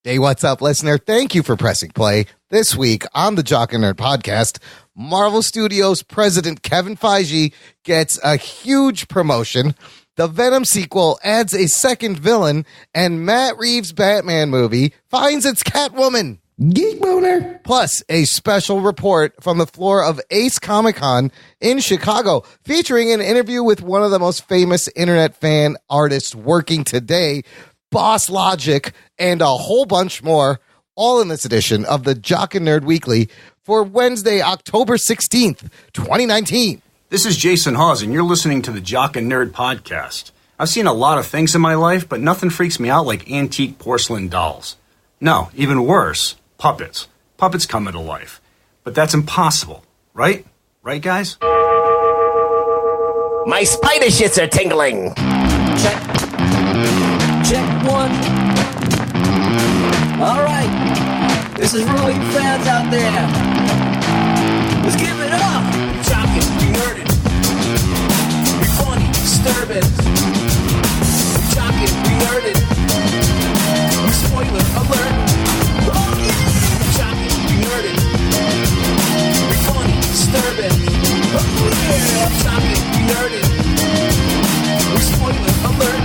Hey, what's up, listener? Thank you for pressing play. This week on the Jock and Nerd podcast, Marvel Studios President Kevin Feige gets a huge promotion. The Venom sequel adds a second villain, and Matt Reeves' Batman movie finds its Catwoman. Geek boner. Plus, a special report from the floor of Ace Comic-Con in Chicago, featuring an interview with one of the most famous internet fan artists working today, Boss Logic, and a whole bunch more, all in this edition of the Jock and Nerd Weekly for Wednesday, October 16th, 2019. This is Jason Hawes, and you're listening to the Jock and Nerd podcast. I've seen a lot of things in my life, but nothing freaks me out like antique porcelain dolls. No, even worse, puppets. Puppets come into life. But that's impossible, right? Right, guys? My spider shits are tingling. Check one. All right. This is for all you fans out there. Let's give it up. Jockin', we nerdin'. We funny, disturbing. We jockin', we nerdin'. We spoiler alert. Oh yeah. We jockin', we nerdin'. We funny, disturbing. Oh yeah. We jockin', we nerdin'. We spoiler alert.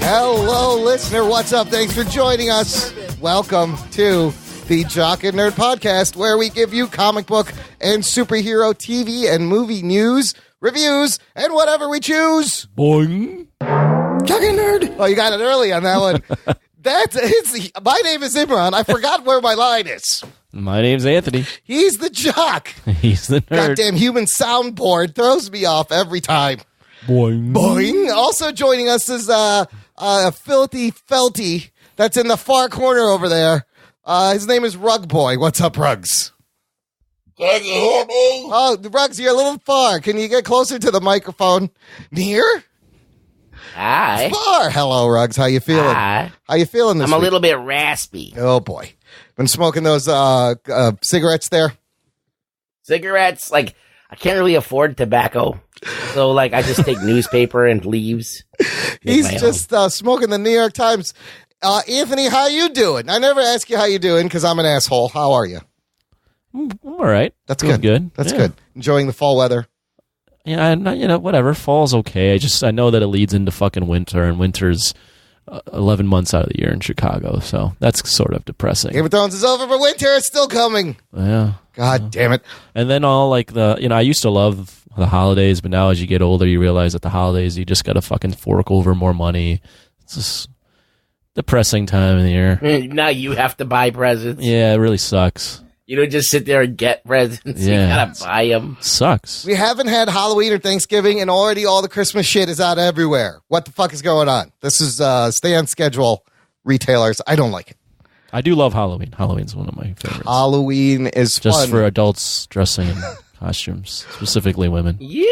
Hello, listener. What's up? Thanks for joining us. Welcome to the Jock and Nerd podcast, where we give you comic book and superhero TV and movie news, reviews, and whatever we choose. Boing. Jock and Nerd. Oh, you got it early on that one. My name is Imran. I forgot where my line is. My name's Anthony. He's the jock. He's the nerd. Goddamn human soundboard throws me off every time. Boing. Boing. Also joining us is a filthy felty that's in the far corner over there. His name is Rug Boy. What's up, Rugs? Can you hear me? Oh, Rugs, you're a little far. Can you get closer to the microphone? Near? Hi. Far. Hello, Rugs. How you feeling? Hi. How you feeling this I'm a week? little bit raspy. Oh, boy. Been smoking those cigarettes there? Cigarettes, like, I can't really afford tobacco. So, like, I just take newspaper and leaves. He's just smoking the New York Times. Anthony, how you doing? I never ask you how you doing because I'm an asshole. How are you? I'm all right. That's Feeling good. That's good. Enjoying the fall weather. Yeah, whatever. Fall's okay. I know that it leads into fucking winter, and winter's 11 months out of the year in Chicago, so that's sort of depressing. Game of Thrones is over, but winter is still coming. Yeah. God damn it. And then all like I used to love the holidays, but now as you get older, you realize that the holidays, you just got to fucking fork over more money. It's just depressing time of the year. Now you have to buy presents. Yeah, it really sucks. You don't just sit there and get presents. Yeah. You gotta buy them. Sucks. We haven't had Halloween or Thanksgiving, and already all the Christmas shit is out everywhere. What the fuck is going on? This is stay on schedule retailers. I don't like it. I do love Halloween. Halloween's one of my favorites. Halloween is just fun. for adults dressing in costumes, specifically women. Yeah.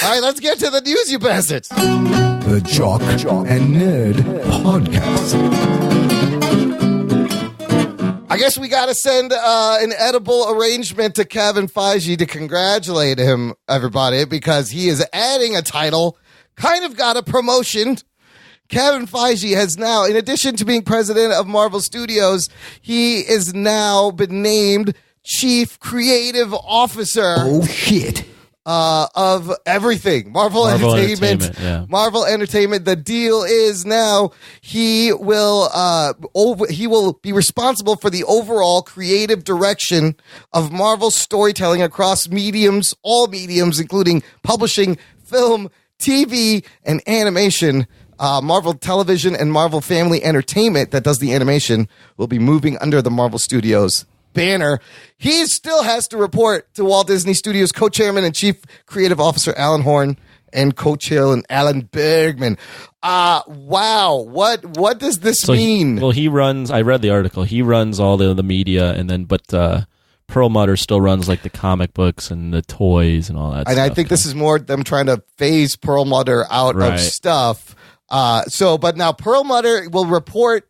All right, let's get to the news, you bastards. The Jock and Nerd podcast. I guess we got to send an edible arrangement to Kevin Feige to congratulate him, everybody, because he is adding a title, kind of got a promotion. Kevin Feige has now, in addition to being president of Marvel Studios, he is now been named Chief Creative Officer. Oh, shit. Of everything. Marvel Entertainment. Yeah. Marvel Entertainment. The deal is now he will be responsible for the overall creative direction of Marvel storytelling across mediums, all mediums, including publishing, film, TV, and animation. Marvel Television and Marvel Family Entertainment, that does the animation, will be moving under the Marvel Studios banner. He still has to report to Walt Disney Studios co-chairman and chief creative officer Alan Horn and co-chairman Alan Bergman. Wow. What does this mean? He runs, I read the article, he runs all the media, and then, but Perlmutter still runs like the comic books and the toys and all that stuff. And I think this is more them trying to phase Perlmutter out of stuff. But now Perlmutter will report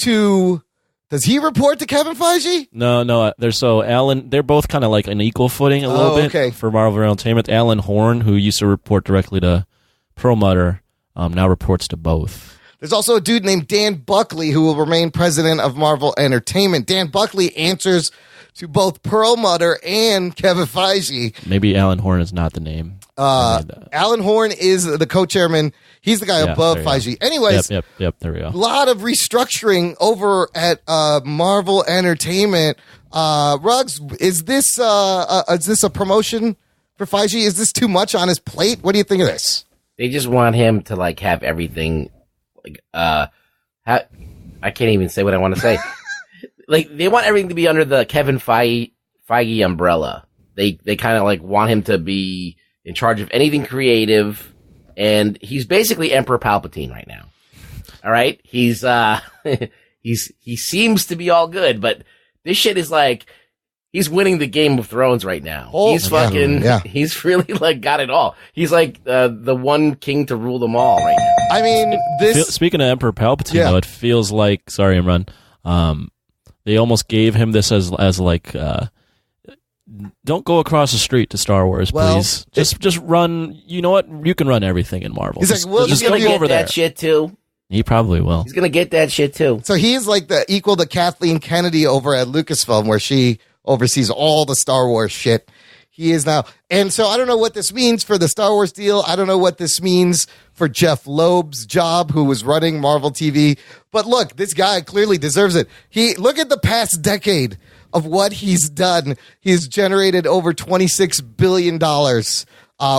to... Does he report to Kevin Feige? No. Alan, they're both kind of like an equal footing a little bit for Marvel Entertainment. Alan Horn, who used to report directly to Perlmutter, now reports to both. There's also a dude named Dan Buckley who will remain president of Marvel Entertainment. Dan Buckley answers to both Perlmutter and Kevin Feige. Maybe Alan Horn is not the name. Alan Horn is the co-chairman. He's the guy above Feige. Anyways, Yep, there we go. a lot of restructuring over at Marvel Entertainment. Ruggs, is this a promotion for Feige? Is this too much on his plate? What do you think of this? They just want him to like have everything. Like, I can't even say what I want to say. Like, they want everything to be under the Kevin Feige umbrella. They kind of like want him to be in charge of anything creative, and he's basically Emperor Palpatine right now. All right, he's he seems to be all good, but this shit is like he's winning the Game of Thrones right now. He's he's really like got it all. He's like the one king to rule them all right now. I mean, Speaking of Emperor Palpatine, though, it feels like, sorry, Imran, they almost gave him this as like, don't go across the street to Star Wars, please. Just run. You know what? You can run everything in Marvel. He's like, he's gonna get that shit too. He probably will. He's gonna get that shit too. So he's like the equal to Kathleen Kennedy over at Lucasfilm, where she oversees all the Star Wars shit. He is now. And so I don't know what this means for the Star Wars deal. I don't know what this means for Jeff Loeb's job, who was running Marvel TV. But look, this guy clearly deserves it. Look at the past decade of what he's done. He's generated over $26 billion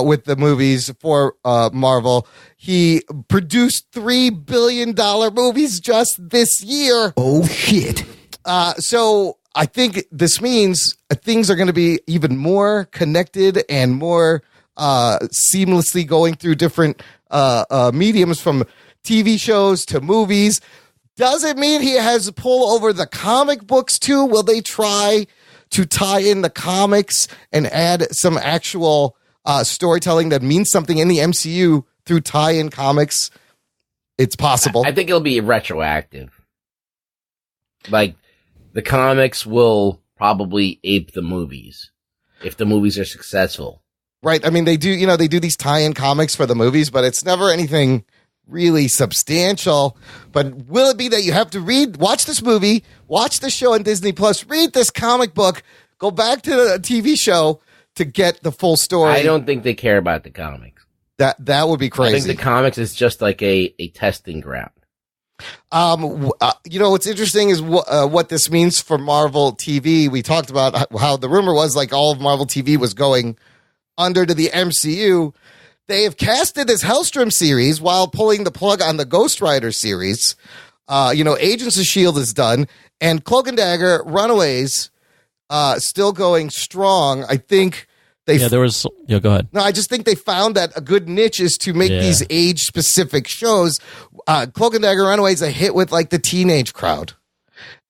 with the movies for Marvel. He produced $3 billion movies just this year. Oh, shit. So I think this means things are going to be even more connected and more seamlessly going through different mediums, from TV shows to movies. Does it mean he has pull over the comic books too? Will they try to tie in the comics and add some actual storytelling that means something in the MCU through tie-in comics? It's possible. I think it'll be retroactive. Like, the comics will probably ape the movies if the movies are successful. Right. I mean, they do these tie-in comics for the movies, but it's never anything really substantial. But will it be that you have to watch this movie, watch the show on Disney Plus, read this comic book, go back to the TV show to get the full story? I don't think they care about the comics. That would be crazy. I think the comics is just like a testing ground. What's interesting is what this means for Marvel TV. We talked about how the rumor was like all of Marvel TV was going under to the MCU. They have casted this Hellstrom series while pulling the plug on the Ghost Rider series. Agents of S.H.I.E.L.D. is done, and Cloak and Dagger, Runaways, still going strong. I think go ahead. No, I just think they found that a good niche is to make these age-specific shows. Cloak and Dagger Runaways a hit with like the teenage crowd.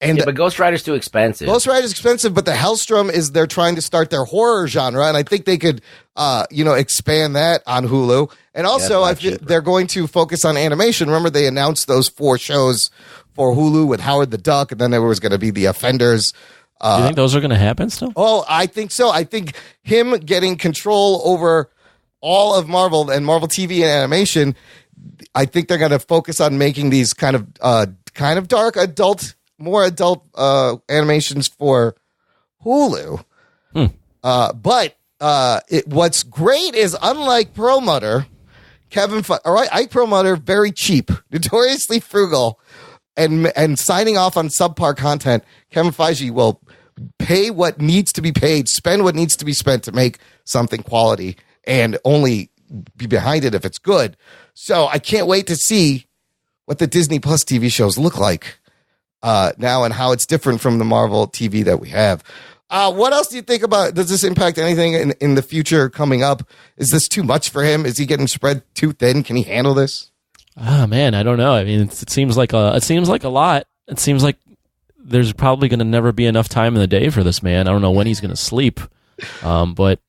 But Ghost Rider's too expensive. Ghost Rider's expensive, but the Hellstrom they're trying to start their horror genre, and I think they could, expand that on Hulu. And also, I feel they're going to focus on animation. Remember, they announced those 4 shows for Hulu with Howard the Duck, and then there was going to be The Offenders. Do you think those are going to happen still? Oh, I think so. I think him getting control over all of Marvel and Marvel TV and animation, I think they're going to focus on making these kind of dark more adult animations for Hulu. But what's great is, unlike Perlmutter, Ike Perlmutter, very cheap, notoriously frugal, and signing off on subpar content. Kevin Feige will pay what needs to be paid, spend what needs to be spent to make something quality, and only be behind it if it's good. So I can't wait to see what the Disney Plus TV shows look like now, and how it's different from the Marvel TV that we have. What else do you think about? Does this impact anything in the future coming up? Is this too much for him? Is he getting spread too thin? Can he handle this? Oh man, I don't know. I mean, it seems like a lot. It seems like there's probably going to never be enough time in the day for this man. I don't know when he's going to sleep, but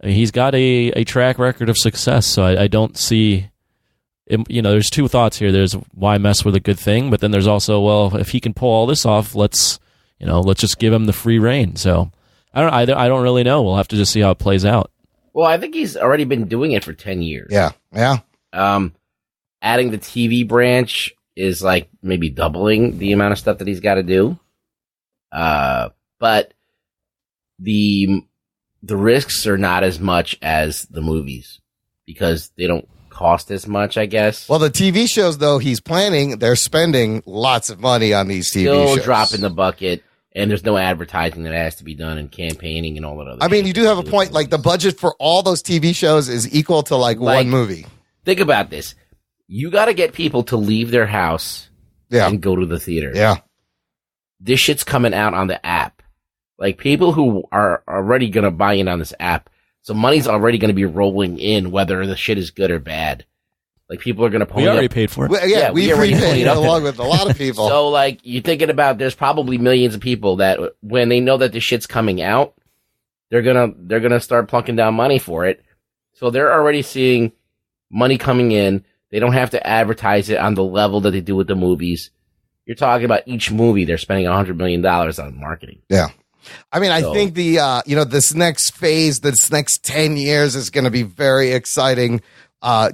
I mean, he's got a track record of success. So I don't see. There's 2 thoughts here. There's why mess with a good thing, but then there's also, well, if he can pull all this off, let's just give him the free reign. So I don't really know. We'll have to just see how it plays out. Well, I think he's already been doing it for 10 years. Yeah. adding the TV branch is like maybe doubling the amount of stuff that he's got to do. But the risks are not as much as the movies because they don't cost as much, I guess. Well, the TV shows, though, he's planning, they're spending lots of money on these TV shows. Still dropping the bucket, and there's no advertising that has to be done and campaigning and all that other I mean, you do have a point. Like, the budget for all those TV shows is equal to, like one movie. Think about this. You got to get people to leave their house and go to the theater. Yeah. This shit's coming out on the app. Like, people who are already going to buy in on this app, so money's already going to be rolling in, whether the shit is good or bad. Like, people are going to pony We already up. paid for it. Yeah, we already prepaid up. along with a lot of people. So, like, you're thinking about there's probably millions of people that when they know that this shit's coming out, they're gonna start plunking down money for it. So they're already seeing money coming in. They don't have to advertise it on the level that they do with the movies. You're talking about each movie, they're spending $100 million on marketing. Yeah. I mean, I think this next phase, this next 10 years is going to be very exciting,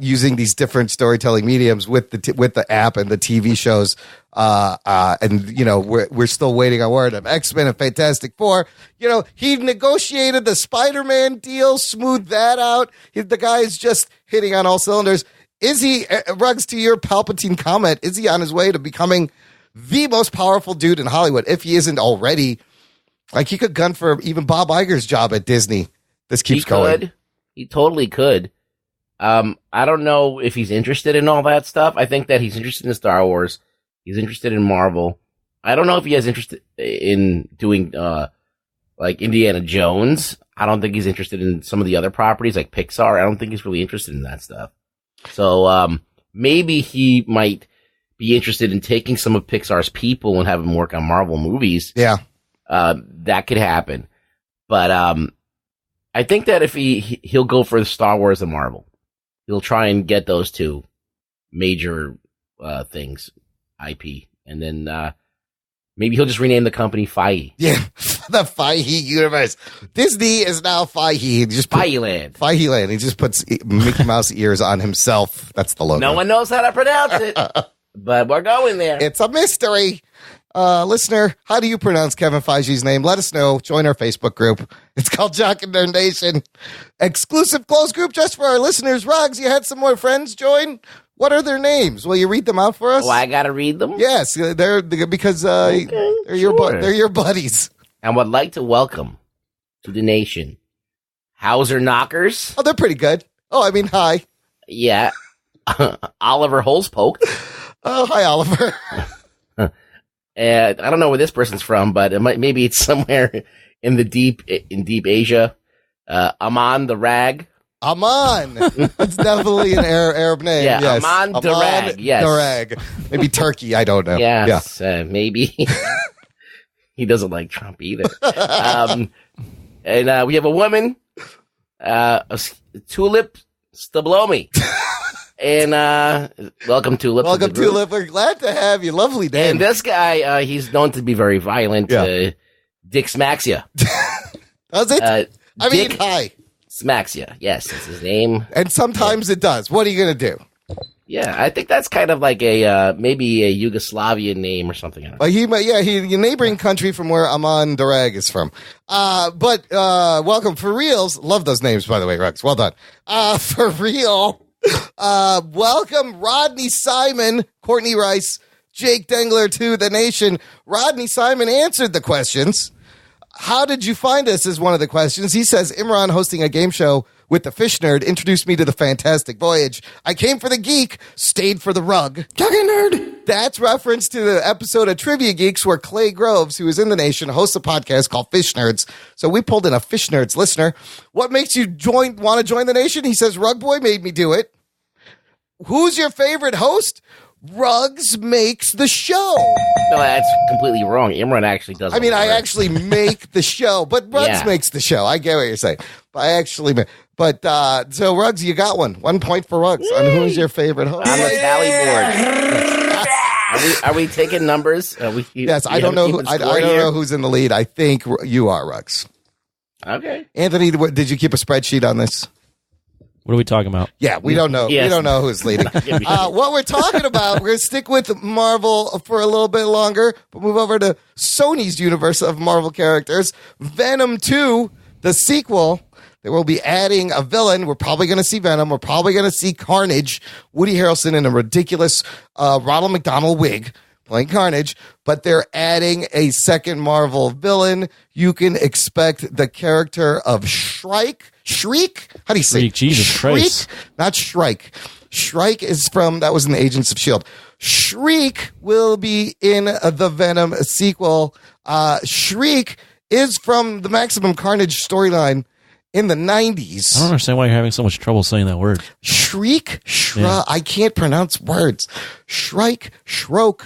using these different storytelling mediums with the app and the TV shows. And, you know, we're still waiting on word of X-Men and Fantastic Four. You know, he negotiated the Spider-Man deal, smoothed that out. The guy is just hitting on all cylinders. Is he, Ruggs, to your Palpatine comment, is he on his way to becoming the most powerful dude in Hollywood, if he isn't already? Like, he could gun for even Bob Iger's job at Disney. This keeps going. He totally could. I don't know if he's interested in all that stuff. I think that he's interested in Star Wars. He's interested in Marvel. I don't know if he has interest in doing, like Indiana Jones. I don't think he's interested in some of the other properties like Pixar. I don't think he's really interested in that stuff. So, maybe he might be interested in taking some of Pixar's people and have them work on Marvel movies. Yeah. That could happen. But, I think that if he'll go for Star Wars and Marvel, he'll try and get those two major, things, IP. And then, maybe he'll just rename the company Feige. Yeah. The Feige universe. Disney is now Feige. He just Feigeland. Feigeland. He just puts Mickey Mouse ears on himself. That's the logo. No one knows how to pronounce it, but we're going there. It's a mystery. Listener, how do you pronounce Kevin Feige's name? Let us know. Join our Facebook group. It's called Jock and Nerd Nation. Exclusive closed group just for our listeners. Ruggs, you had some more friends join? What are their names? Will you read them out for us? Oh, I got to read them? Yes, because they're your buddies. I would like to welcome to the nation Hauser Knockers. Oh, they're pretty good. Oh, I mean, hi. Yeah. Oliver Holzpoke. Oh, hi, Oliver. I don't know where this person's from, but maybe it's somewhere in deep Asia. Aman the Rag. Aman. That's definitely an Arab name. Yeah, yes. Aman Darag. Yes. Darag. Maybe Turkey. I don't know. Yes, yeah. Maybe. He doesn't like Trump either. And we have a woman, Tulip Stablomi. And welcome, Tulip. Welcome, Tulip. We're glad to have you. Lovely name. And this guy, he's known to be very violent. Yeah. Dick Smaxia. Does it? Dick hi. Smaxia. Yes, that's his name. And sometimes it does. What are you going to do? Yeah, I think that's kind of like a maybe a Yugoslavian name or something. Well, he neighboring country from where Aman Darag is from. But welcome for reals. Love those names, by the way, Rex. Well done. For real. Welcome Rodney Simon, Courtney Rice, Jake Dengler to the nation. Rodney Simon answered the questions. How did you find us is one of the questions. He says, Imran hosting a game show with the Fish Nerd introduced me to the Fantastic Voyage. I came for the geek, stayed for the rug. Talking nerd. That's reference to the episode of Trivia Geeks where Clay Groves, who is in the nation, hosts a podcast called Fish Nerds. So we pulled in a Fish Nerds listener. What makes you want to join the nation? He says, Rug Boy made me do it. Who's your favorite host? Ruggs makes the show. No, that's completely wrong. Imran actually does. I mean, I actually make the show, but Ruggs makes the show. I get what you're saying. But I actually make. But so Ruggs, you got one. 1 point for Ruggs. On who's your favorite host? On the tally board. Are we taking numbers? Yes, I don't know. I don't know who's in the lead. I think you are, Ruggs. Okay. Anthony, did you keep a spreadsheet on this? What are we talking about? Yeah, we don't know. Yes. We don't know who's leading. What we're talking about, we're going to stick with Marvel for a little bit longer, but move over to Sony's universe of Marvel characters. Venom 2, the sequel. They will be adding a villain. We're probably going to see Venom. We're probably going to see Carnage, Woody Harrelson in a ridiculous Ronald McDonald wig playing Carnage, but they're adding a second Marvel villain. You can expect the character of Shriek? How do you say Shriek, Jesus Shriek? Christ. Not Shrike. Shrike is that was in the Agents of S.H.I.E.L.D. Shriek will be in the Venom sequel. Shriek is from the Maximum Carnage storyline in the 90s. I don't understand why you're having so much trouble saying that word. Shriek? Yeah. I can't pronounce words. Shrike? Shroke?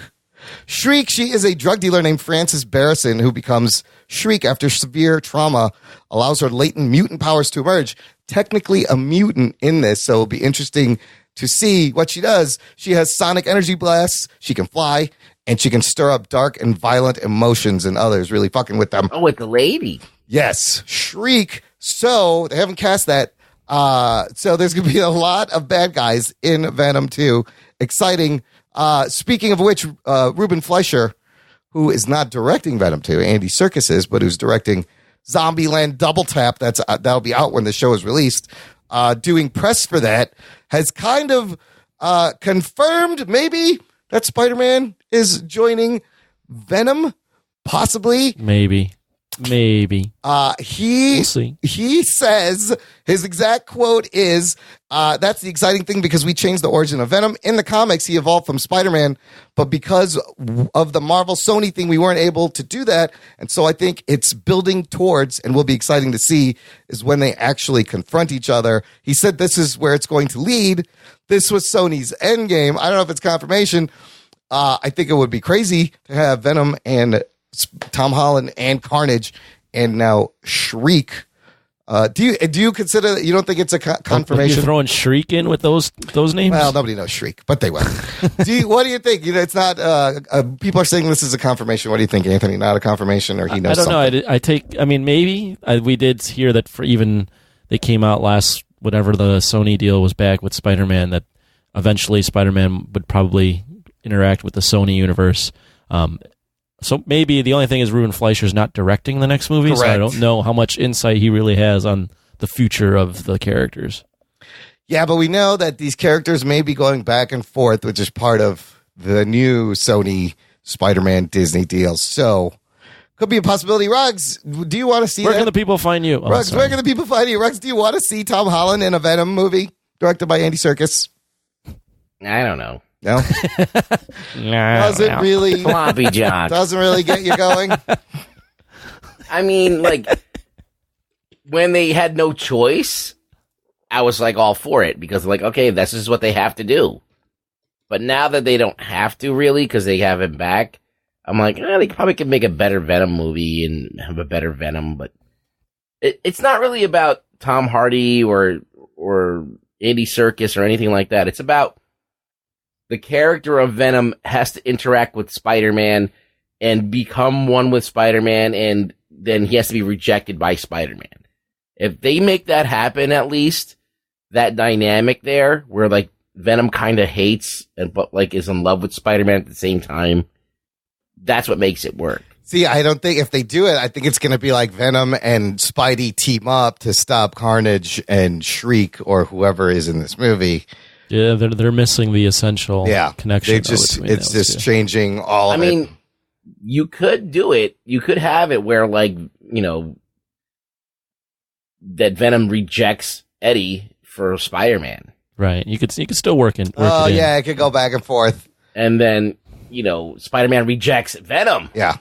Shriek, she is a drug dealer named Frances Barrison who becomes Shriek after severe trauma, allows her latent mutant powers to emerge. Technically a mutant in this, so it'll be interesting to see what she does. She has sonic energy blasts, she can fly, and she can stir up dark and violent emotions in others, really fucking with them. Oh, with the lady. Yes, Shriek. So they haven't cast that. So there's going to be a lot of bad guys in Venom 2. Exciting. Speaking of which, Ruben Fleischer, who is not directing Venom 2, Andy Serkis is, but who's directing Zombieland Double Tap, that'll be out when the show is released, doing press for that, has kind of confirmed maybe that Spider-Man is joining Venom, possibly. Maybe. We'll see. He says his exact quote is, that's the exciting thing because we changed the origin of Venom. In the comics, he evolved from Spider-Man, but because of the Marvel Sony thing, we weren't able to do that. And so I think it's building towards, and will be exciting to see, is when they actually confront each other. He said this is where it's going to lead. This was Sony's endgame. I don't know if it's confirmation. I think it would be crazy to have Venom and Tom Holland and Carnage and now Shriek. Do you consider that you don't think it's a confirmation? You're throwing Shriek in with those names? Well, nobody knows Shriek, but they will. What do you think? It's not. People are saying this is a confirmation. What do you think, Anthony? Not a confirmation, or he knows? I don't know. Maybe we did hear that for even they came out last whatever the Sony deal was back with Spider-Man, that eventually Spider-Man would probably interact with the Sony universe. So maybe the only thing is Ruben Fleischer's not directing the next movie, Correct. so I don't know how much insight he really has on the future of the characters. Yeah, but we know that these characters may be going back and forth, which is part of the new Sony Spider-Man Disney deal. So could be a possibility. Ruggs, do you want to see Where that? can the people find you? Oh, Ruggs, sorry. where can the people find you? Ruggs, do you want to see Tom Holland in a Venom movie directed by Andy Serkis? I don't know. No? Doesn't really Floppy John. doesn't really get you going. I mean, like, when they had no choice, I was like all for it because, like, okay, this is what they have to do. But now that they don't have to really because they have him back, I'm like, they probably could make a better Venom movie and have a better Venom. But it's not really about Tom Hardy or Andy Serkis or anything like that. It's about the character of Venom has to interact with Spider-Man and become one with Spider-Man, and then he has to be rejected by Spider-Man. If they make that happen, at least, that dynamic there, where, like, Venom kind of hates, but, like, is in love with Spider-Man at the same time, that's what makes it work. See, I don't think if they do it, I think it's going to be like Venom and Spidey team up to stop Carnage and Shriek or whoever is in this movie. Yeah, they're missing the essential connection. It's just changing all of it. I mean, you could do it. You could have it where, like, that Venom rejects Eddie for Spider-Man. Right. You could still work it in. Oh, yeah, it could go back and forth. And then, Spider-Man rejects Venom. Yeah.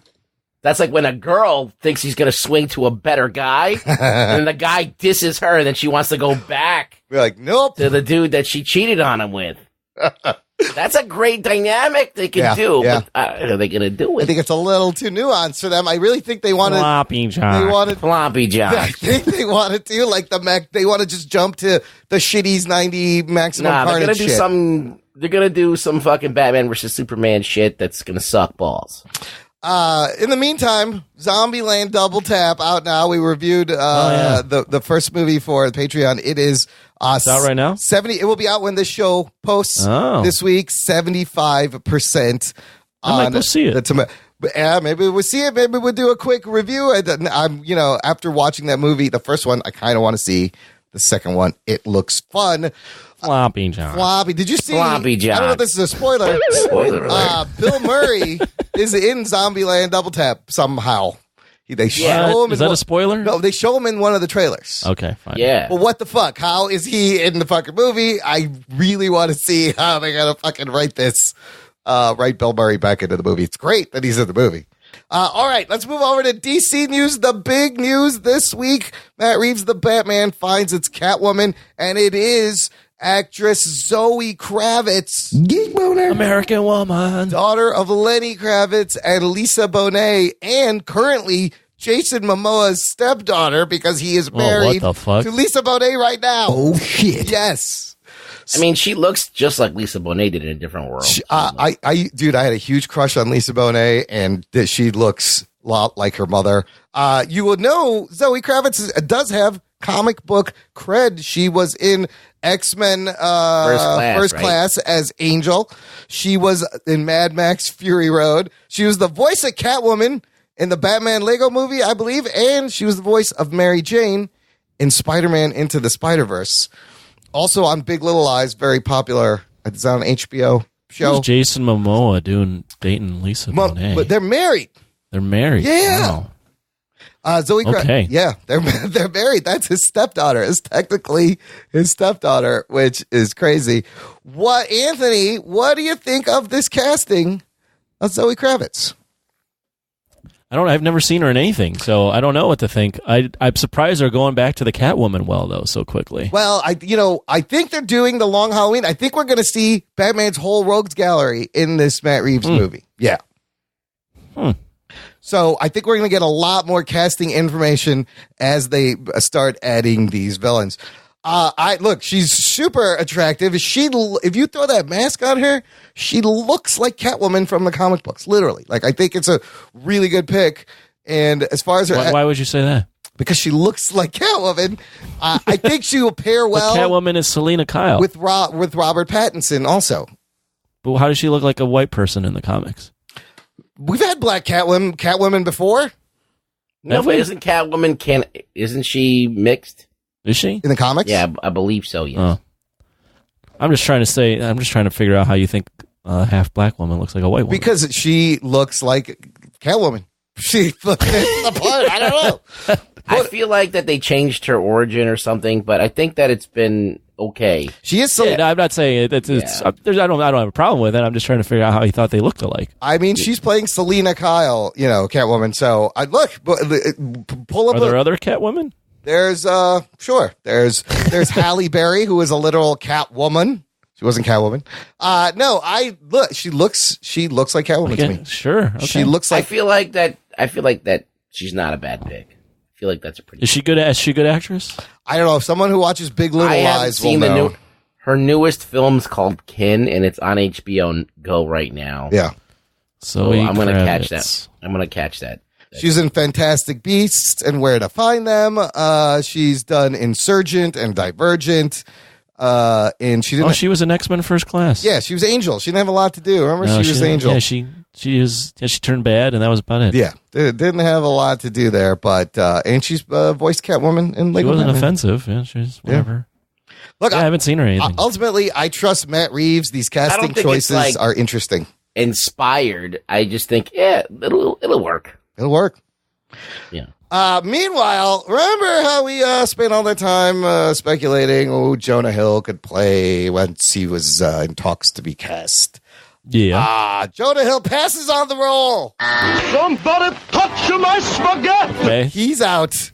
That's like when a girl thinks he's going to swing to a better guy, and then the guy disses her, and then she wants to go back. We're like, nope. To the dude that she cheated on him with. That's a great dynamic they can do. Yeah. But are they going to do it? I think it's a little too nuanced for them. I really think they wanted Floppy John. Floppy John. I think they wanted to like they want to just jump to the shitty's 90 maximum Carnage they're gonna do shit. They're gonna do some fucking Batman versus Superman shit that's gonna suck balls. In the meantime, Zombieland Double Tap out now. We reviewed the first movie for the Patreon. It is it's out right now? 70. It will be out when this show posts this week. 75%. I might go see it. Yeah, maybe we'll see it. Maybe we'll do a quick review. I'm, after watching that movie, the first one, I kind of want to see the second one. It looks fun. Floppy John. Floppy. Did you see? Floppy John. I don't know if this is a spoiler. Spoiler alert. Bill Murray is in Zombieland Double Tap somehow. They show him. Is that a spoiler? No, they show him in one of the trailers. Okay, fine. Yeah. But what the fuck? How is he in the fucking movie? I really want to see how they gotta fucking write this. Write Bill Murray back into the movie. It's great that he's in the movie. All right, let's move over to DC news. The big news this week: Matt Reeves, the Batman, finds its Catwoman, and it is actress Zoe Kravitz, Geek Boner. American Woman. daughter of Lenny Kravitz and Lisa Bonet, and currently Jason Momoa's stepdaughter because he is married what the fuck? to Lisa Bonet right now. Oh, shit. Yes. I mean, she looks just like Lisa Bonet did in a different world. I had a huge crush on Lisa Bonet, and she looks a lot like her mother. You will know Zoe Kravitz does have comic book cred. She was in X-Men First Class as Angel. She was in Mad Max Fury Road. She was the voice of Catwoman in the Batman Lego movie, I believe, and she was the voice of Mary Jane in Spider-Man Into the Spider-Verse. Also on Big Little Lies, very popular. It's on HBO show. Who's Jason Momoa dating Lisa Bonet? But they're married. They're married. Yeah. Wow. Zoe Kravitz. Okay. Yeah, they're married. That's his stepdaughter. It's technically his stepdaughter, which is crazy. Anthony, what do you think of this casting of Zoe Kravitz? I've never seen her in anything, so I don't know what to think. I'm surprised they're going back to the Catwoman so quickly. Well, I think they're doing the Long Halloween. I think we're going to see Batman's whole rogues gallery in this Matt Reeves movie. Yeah. So I think we're going to get a lot more casting information as they start adding these villains. Look, she's super attractive. If you throw that mask on her, she looks like Catwoman from the comic books, literally. Like, I think it's a really good pick. And as far as her, why would you say that? Because she looks like Catwoman. I think she will pair well. But Catwoman is Selena Kyle with Robert Pattinson also. But how does she look like a white person in the comics? We've had black Catwoman before. No, but isn't Catwoman isn't she mixed? Is she? In the comics? Yeah, I believe so, yes. I'm just trying to figure out how you think a half black woman looks like a white woman. Because she looks like Catwoman. She fits the part. I don't know. I feel like that they changed her origin or something, but I think that it's been okay. She is I'm not saying it's I don't have a problem with it. I'm just trying to figure out how he thought they looked alike. I mean, she's playing Selena Kyle, Catwoman. So pull up. Are there other Catwomen? There's there's Halle Berry, who is a literal Catwoman. She wasn't Catwoman. She looks like Catwoman to me. Sure. Okay. She looks like. I feel like that she's not a bad pick. I feel like that's a pretty. Is she good? Is she a good actress? I don't know. If someone who watches Big Little Lies will know. Her newest film's called Kin, and it's on HBO Go right now. Yeah. So I'm going to catch that. I'm going to catch that. She's in Fantastic Beasts and Where to Find Them. She's done Insurgent and Divergent. And she didn't. She was an X-Men First Class. Yeah, she was Angel. She didn't have a lot to do. Remember, she was Angel. Yeah, she turned bad, and that was about it. Yeah, didn't have a lot to do there, but and she's voiced Catwoman in Lego. She wasn't Batman. offensive. Yeah, she's whatever. Yeah. Look, I haven't seen her anything. Ultimately, I trust Matt Reeves. These casting choices are interesting. Inspired. I just think, it'll work. It'll work. Yeah. Meanwhile, remember how we spent all that time speculating who Jonah Hill could play once he was in talks to be cast? Yeah. Jonah Hill passes on the role. Somebody touch my spaghetti! Okay. He's out.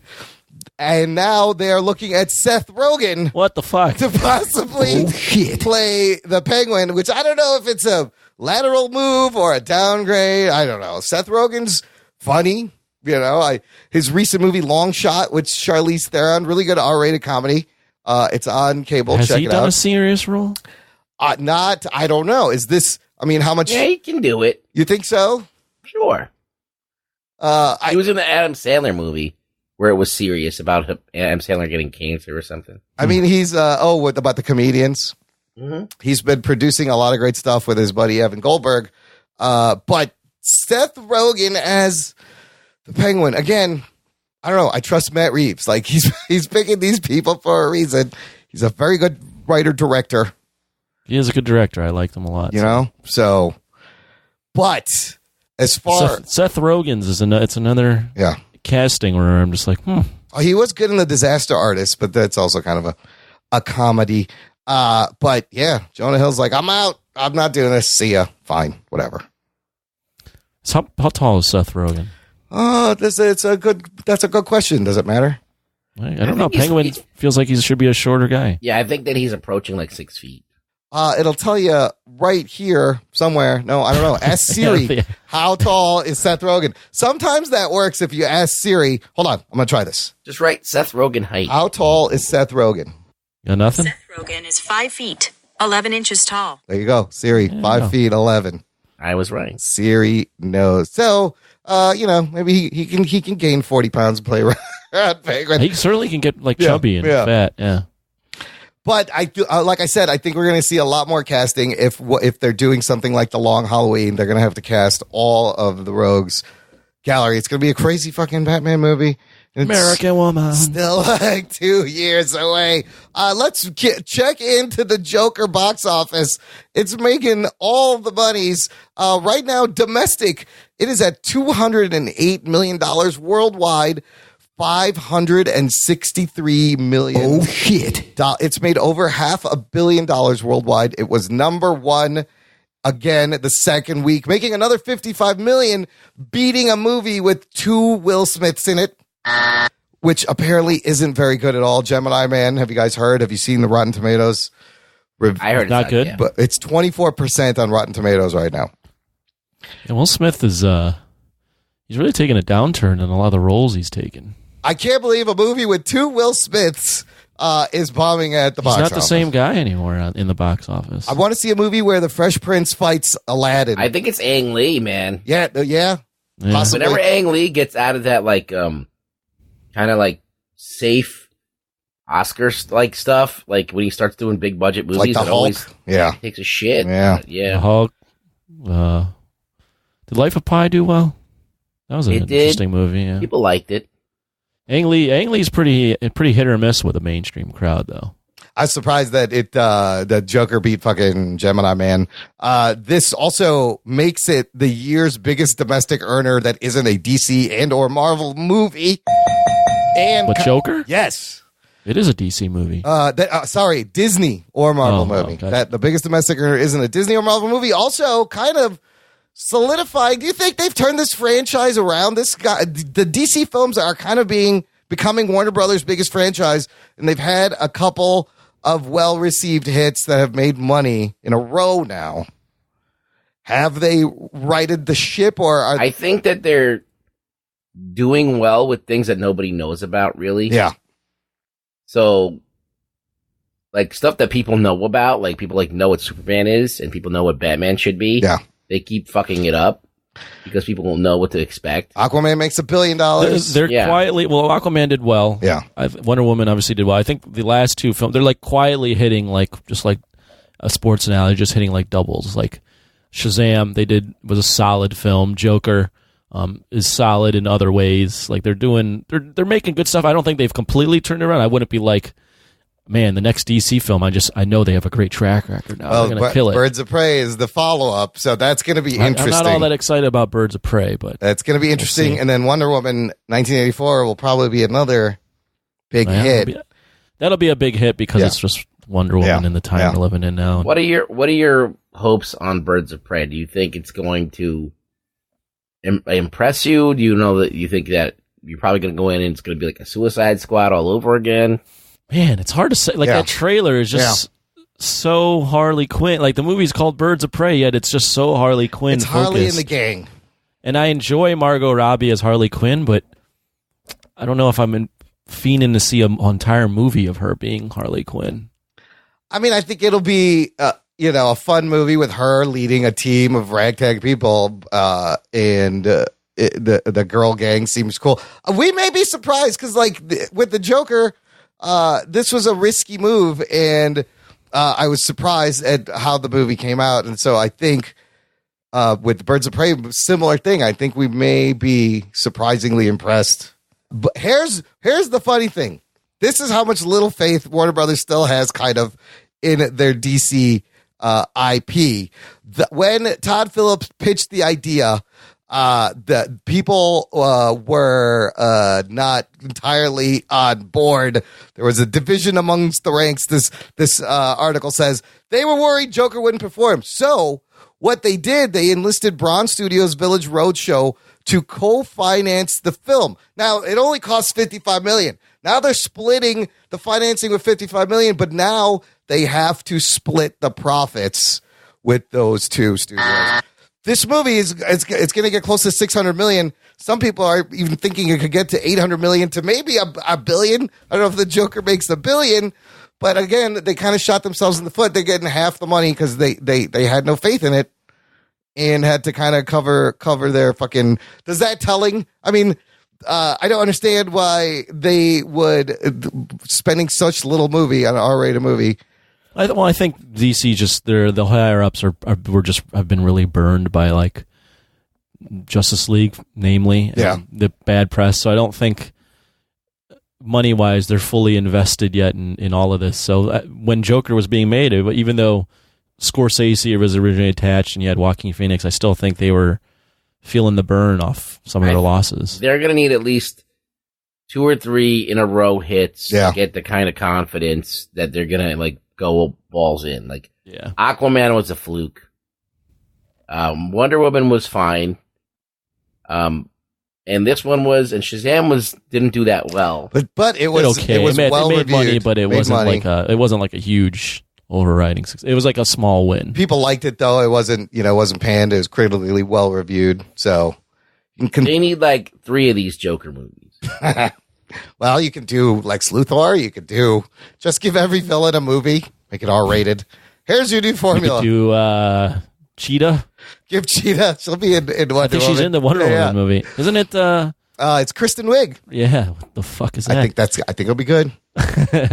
And now they are looking at Seth Rogen. What the fuck? To possibly play the Penguin, which I don't know if it's a lateral move or a downgrade. I don't know. Seth Rogen's funny. His recent movie Long Shot with Charlize Theron, really good R-rated comedy. It's on cable. Has Check he it done out. a serious role? I don't know. Is this, how much? Yeah, he can do it. You think so? Sure. He was in the Adam Sandler movie where it was serious about Adam Sandler getting cancer or something. I mean, he's what about the comedians? Mm-hmm. He's been producing a lot of great stuff with his buddy Evan Goldberg. But Seth Rogen as the Penguin, again, I don't know. I trust Matt Reeves. Like he's picking these people for a reason. He's a very good writer director. He is a good director. I like him a lot. You know, so. But as far Seth Rogen's it's another casting where I'm just like, Oh, he was good in The Disaster Artist, but that's also kind of a comedy. But yeah, Jonah Hill's like, I'm out. I'm not doing this. See ya. Fine, whatever. So how tall is Seth Rogen? That's a good question. Does it matter? I don't know. Penguin feels like he should be a shorter guy. Yeah, I think that he's approaching like 6 feet. It'll tell you right here somewhere. No, I don't know. Ask Siri, how tall is Seth Rogen? Sometimes that works if you ask Siri. Hold on. I'm going to try this. Just write Seth Rogen height. How tall is Seth Rogen? You got nothing? Seth Rogen is 5 feet, 11 inches tall. There you go. Siri, 5 feet, 11. I was right. Siri knows. So, maybe he can gain 40 pounds and play around Penguin. He certainly can get like chubby and fat. Yeah. But I do, like I said, I think we're going to see a lot more casting if they're doing something like the Long Halloween. They're going to have to cast all of the Rogues gallery. It's going to be a crazy fucking Batman movie. It's American Woman. Still like 2 years away. Let's check into the Joker box office. It's making all the monies. Right now, domestic, it is at $208 million worldwide. $563 million. Oh, shit. It's made over $500 million worldwide. It was number one again the second week, making another $55 million, beating a movie with 2 Will Smiths in it, which apparently isn't very good at all. Gemini Man, have you guys heard? Have you seen the Rotten Tomatoes? I heard it's not good, yeah. But it's 24% on Rotten Tomatoes right now. And Will Smith is he's really taking a downturn in a lot of the roles he's taken. I can't believe a movie with 2 Will Smiths is bombing at the box office. He's not the same guy anymore in the box office. I want to see a movie where the Fresh Prince fights Aladdin. I think it's Ang Lee, man. Yeah. Possibly. Whenever Ang Lee gets out of that, like, kind of like safe Oscar like stuff, like when he starts doing big budget movies, like the it Hulk. always takes a shit. Yeah. Yeah. The Hulk. Did Life of Pi do well? That was an interesting movie. Yeah. People liked it. Ang Lee's pretty hit or miss with a mainstream crowd, though. I was surprised that the Joker beat fucking Gemini Man. This also makes it the year's biggest domestic earner that isn't a DC and or Marvel movie. And Joker? Yes. It is a DC movie. Sorry, Disney or Marvel movie. Okay. That the biggest domestic earner isn't a Disney or Marvel movie. Also, kind of solidifying. Do you think they've turned this franchise around? This guy, the DC films are kind of becoming Warner Brothers' biggest franchise, and they've had a couple of well-received hits that have made money in a row now. Have they righted the ship, or I think that they're doing well with things that nobody knows about, really. Yeah. So, like stuff that people know about, like people like know what Superman is, and people know what Batman should be. Yeah. They keep fucking it up because people won't know what to expect. Aquaman makes $1 billion. They're quietly. Well, Aquaman did well. Yeah. Wonder Woman obviously did well. I think the last 2 films, they're like quietly hitting just like a sports analogy, just hitting like doubles. Like Shazam, was a solid film. Joker is solid in other ways. Like they're making good stuff. I don't think they've completely turned around. I wouldn't be like, man, the next DC film, I know they have a great track record now. They're going to kill it. Birds of Prey is the follow-up, so that's going to be interesting. I'm not all that excited about Birds of Prey, but that's going to be interesting. And then Wonder Woman 1984 will probably be another big hit. That'll be a big hit because it's just Wonder Woman in the time we're living in now. What are your hopes on Birds of Prey? Do you think it's going to impress you? Do you know that you think that you're probably going to go in and it's going to be like a Suicide Squad all over again? Man, it's hard to say. Like that trailer is just so Harley Quinn. Like the movie's called Birds of Prey, yet it's just so Harley Quinn. It's Harley and the gang. And I enjoy Margot Robbie as Harley Quinn, but I don't know if I'm fiending to see an entire movie of her being Harley Quinn. I mean, I think it'll be a fun movie with her leading a team of ragtag people, and the girl gang seems cool. We may be surprised because, like, with the Joker, this was a risky move, and I was surprised at how the movie came out. And so I think with Birds of Prey, similar thing. I think we may be surprisingly impressed. But here's the funny thing. This is how much little faith Warner Brothers still has kind of in their DC IP. When Todd Phillips pitched the idea, that people were not entirely on board. There was a division amongst the ranks. This article says they were worried Joker wouldn't perform. So what they did, they enlisted Bronze Studios' Village Roadshow to co-finance the film. Now, it only costs $55 million. Now they're splitting the financing with $55 million, but now they have to split the profits with those two studios. This movie it's going to get close to $600 million. Some people are even thinking it could get to $800 million to maybe a billion. I don't know if the Joker makes $1 billion, but again, they kind of shot themselves in the foot. They're getting half the money because they had no faith in it and had to kind of cover their fucking. Does that telling? I mean, I don't understand why they would spending such little movie on an R-rated movie. I think DC just the higher ups have been really burned by like Justice League, namely, the bad press. So I don't think money wise they're fully invested yet in all of this. So when Joker was being made, even though Scorsese was originally attached and you had Joaquin Phoenix, I still think they were feeling the burn off some of their losses. They're going to need at least 2 or 3 in a row hits to get the kind of confidence that they're going to like go balls in. Like Aquaman was a fluke. Wonder Woman was fine. And this one was, and Shazam didn't do that well. But it was okay. It was well made reviewed. Money, but it wasn't like a huge overriding success. It was like a small win. People liked it though. It wasn't panned. It was critically well reviewed. So they need like 3 of these Joker movies. Well, you can do Lex Luthor. You could just give every villain a movie, make it R-rated. Here's your new formula. You could do Cheetah. Give Cheetah. She'll be in Wonder Woman. I think she's in the Wonder Woman movie, isn't it? It's Kristen Wiig. Yeah. What the fuck is that? I think it'll be good.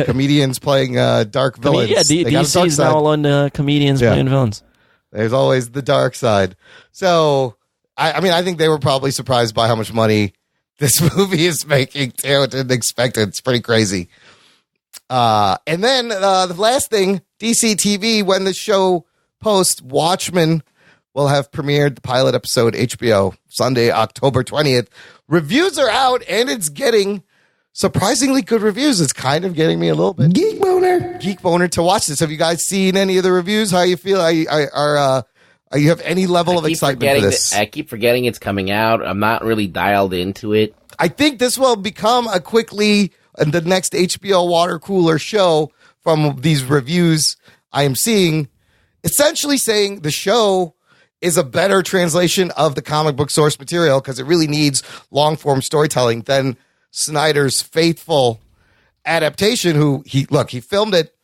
Comedians playing dark villains. DC's now on comedians playing villains. There's always the dark side. So, I think they were probably surprised by how much money this movie is making too. Didn't expect it. It's pretty crazy. And then the last thing, DC TV, when the show posts, Watchmen will have premiered the pilot episode HBO Sunday, October 20th. Reviews are out, and it's getting surprisingly good reviews. It's kind of getting me a little bit geek boner to watch this. Have you guys seen any of the reviews? How you feel? You have any level of excitement for this? I keep forgetting it's coming out. I'm not really dialed into it. I think this will become the next HBO water cooler show from these reviews I am seeing, essentially saying the show is a better translation of the comic book source material because it really needs long form storytelling than Snyder's faithful adaptation. He filmed it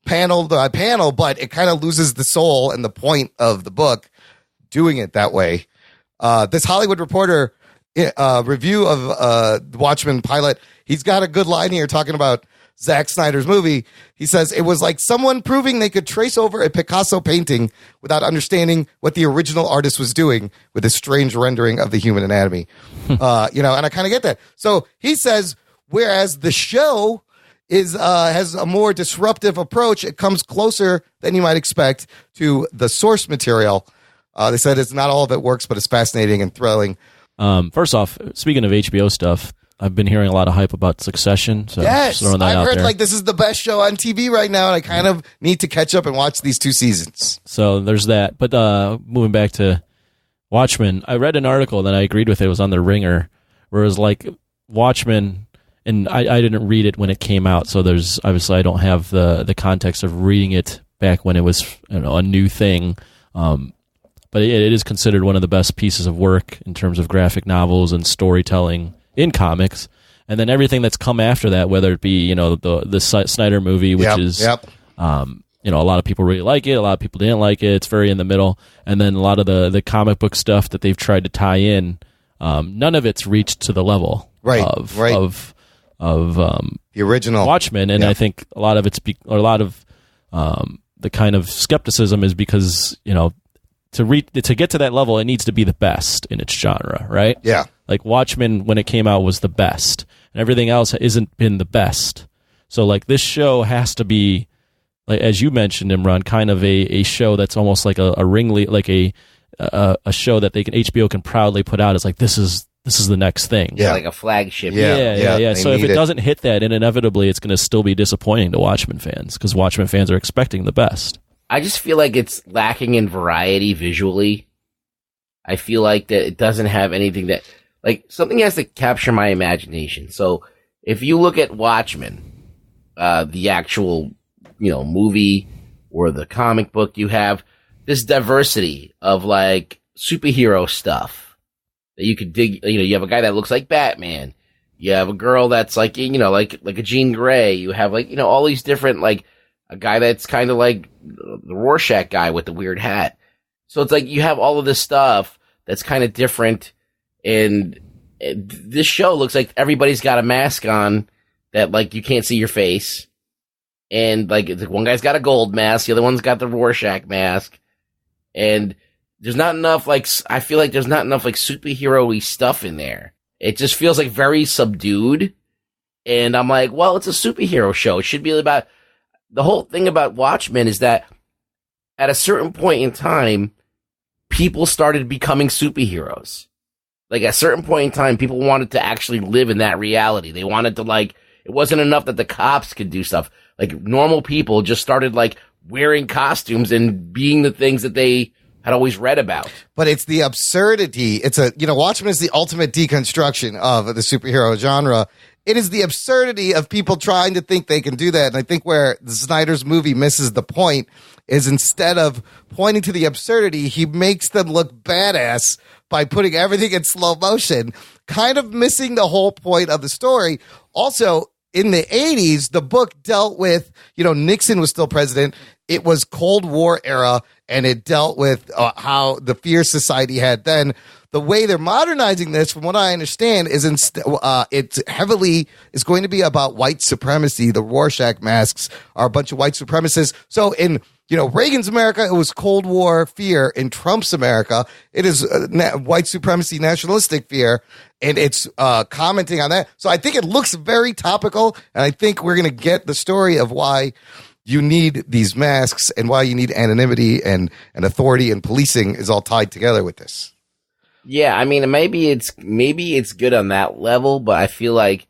panel by panel, but it kind of loses the soul and the point of the book doing it that way. This Hollywood Reporter review of the Watchmen pilot, he's got a good line here talking about Zack Snyder's movie. He says it was like someone proving they could trace over a Picasso painting without understanding what the original artist was doing with a strange rendering of the human anatomy. And I kind of get that. So he says, whereas the show has a more disruptive approach, it comes closer than you might expect to the source material. They said it's not all of it works, but it's fascinating and thrilling. First off, speaking of HBO stuff, I've been hearing a lot of hype about Succession. So yes, throwing that I've out heard there. this is the best show on TV right now, and I kind of need to catch up and watch these 2 seasons. So there's that. But moving back to Watchmen, I read an article that I agreed with. It was on The Ringer, where it was like Watchmen, and I didn't read it when it came out, so there's obviously I don't have the context of reading it back when it was a new thing. But it is considered one of the best pieces of work in terms of graphic novels and storytelling in comics. And then everything that's come after that, whether it be the Snyder movie, which is a lot of people really like it, a lot of people didn't like it. It's very in the middle. And then a lot of the comic book stuff that they've tried to tie in none of it's reached to the level of the original Watchmen, and I think a lot of it's the kind of skepticism is because to get to that level, it needs to be the best in its genre, right? Yeah, like Watchmen when it came out was the best, and everything else hasn't been the best. So like this show has to be, like as you mentioned, Imran, kind of a show that's almost like a ringleader, like a show that HBO can proudly put out as like this is the next thing. Yeah, like a flagship. Yeah. So if it doesn't hit that, then inevitably it's going to still be disappointing to Watchmen fans because Watchmen fans are expecting the best. I just feel like it's lacking in variety visually. I feel like that it doesn't have anything that, like, something has to capture my imagination. So if you look at Watchmen, the actual, movie or the comic book, you have this diversity of like superhero stuff that you could dig. You have a guy that looks like Batman. You have a girl that's like, like a Jean Grey. You have like, all these different, like a guy that's kind of like the Rorschach guy with the weird hat. So it's like you have all of this stuff that's kind of different. And this show looks like everybody's got a mask on that, like, you can't see your face. And like one guy's got a gold mask. The other one's got the Rorschach mask. And there's not enough, like, I feel like there's not enough, like, superhero-y stuff in there. It just feels, like, very subdued. And I'm like, well, it's a superhero show. It should be about, the whole thing about Watchmen is that at a certain point in time, people started becoming superheroes. Like, at a certain point in time, people wanted to actually live in that reality. They wanted to, like, it wasn't enough that the cops could do stuff. Like, normal people just started, like, wearing costumes and being the things that they had always read about. But it's the absurdity. It's Watchmen is the ultimate deconstruction of the superhero genre. It is the absurdity of people trying to think they can do that. And I think where the Snyder's movie misses the point is instead of pointing to the absurdity, he makes them look badass by putting everything in slow motion, kind of missing the whole point of the story. Also, in the 80s, the book dealt with, Nixon was still president. It was Cold War era, and it dealt with how the fear society had then. The way they're modernizing this, from what I understand, is it's heavily is going to be about white supremacy. The Rorschach masks are a bunch of white supremacists. So in Reagan's America, it was Cold War fear. In Trump's America, it is white supremacy, nationalistic fear, and it's commenting on that. So I think it looks very topical, and I think we're going to get the story of why you need these masks and why you need anonymity and authority and policing is all tied together with this. Yeah, I mean, maybe it's good on that level, but I feel like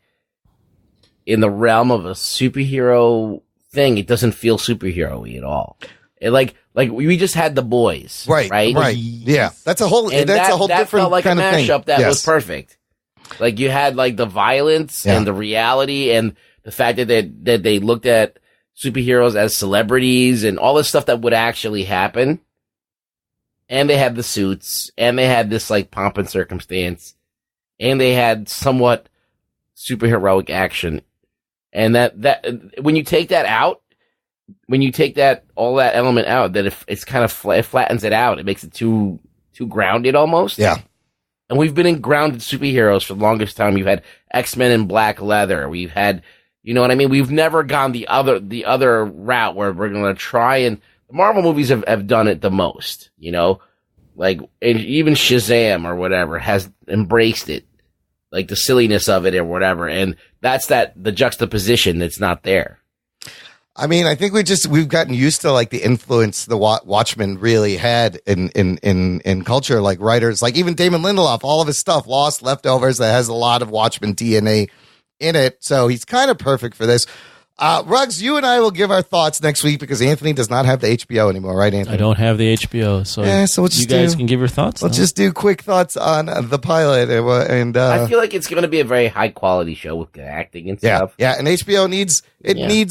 in the realm of a superhero thing, it doesn't feel superhero-y at all. It like we just had The Boys, right? Yeah, that's a whole that different felt like kind a of thing. mashup that was perfect. Like you had like the violence and the reality and the fact that they looked at superheroes as celebrities and all this stuff that would actually happen. And they had the suits, and they had this like pomp and circumstance, and they had somewhat superheroic action. And that when you take that out, all that element out, that it's kind of it flattens it out. It makes it too grounded almost. Yeah. And we've been in grounded superheroes for the longest time. You've had X-Men in black leather. We've had, you know what I mean? We've never gone the other route where we're going to try and. The Marvel movies have done it the most, like even Shazam or whatever has embraced it, like the silliness of it or whatever. And that's the juxtaposition that's not there. I mean, I think we've gotten used to like the influence the Watchmen really had in culture, like writers, like even Damon Lindelof, all of his stuff, Lost, Leftovers, that has a lot of Watchmen DNA in it. So he's kind of perfect for this. Ruggs, you and I will give our thoughts next week because Anthony does not have the HBO anymore, right, Anthony? I don't have the HBO, so you guys can give your thoughts. Let's just do quick thoughts on the pilot. And I feel like it's going to be a very high-quality show with good acting and stuff. Yeah, and HBO needs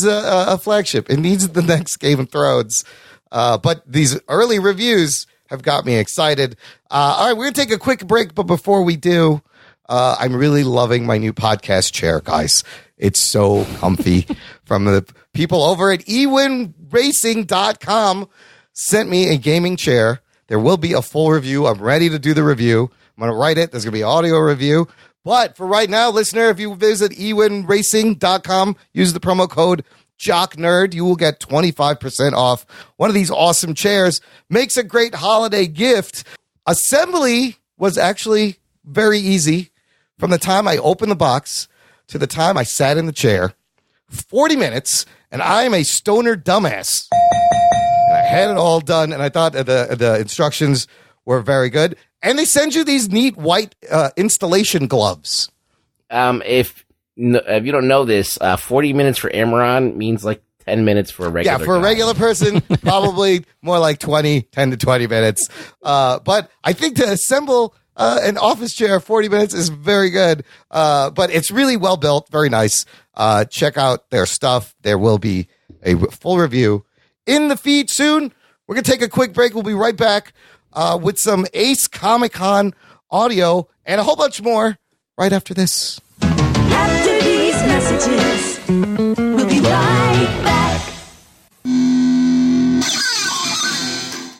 a flagship. It needs the next Game of Thrones. But these early reviews have got me excited. All right, we're going to take a quick break, but before we do, I'm really loving my new podcast chair, guys. It's so comfy. From the people over at ewinracing.com sent me a gaming chair There will be a full review. I'm ready to do the review. I'm going to write it. There's going to be an audio review. But for right now, listener, if you visit ewinracing.com, use the promo code JockNerd, you will get 25% off one of these awesome chairs. Makes a great holiday gift. Assembly was actually very easy from the time I opened the box to the time I sat in the chair. 40 minutes, and I am a stoner dumbass. And I had it all done, and I thought the instructions were very good. And they send you these neat white installation gloves. If you don't know this, 40 minutes for Amaron means like 10 minutes for a regular Yeah, for a regular person, probably more like 10 to 20 minutes. But I think to assemble an office chair, 40 minutes is very good. But it's really well built, very nice. Check out their stuff. There will be a full review in the feed soon. We're going to take a quick break. We'll be right back with some Ace Comic-Con audio and a whole bunch more right after this. After these messages, we'll be right back.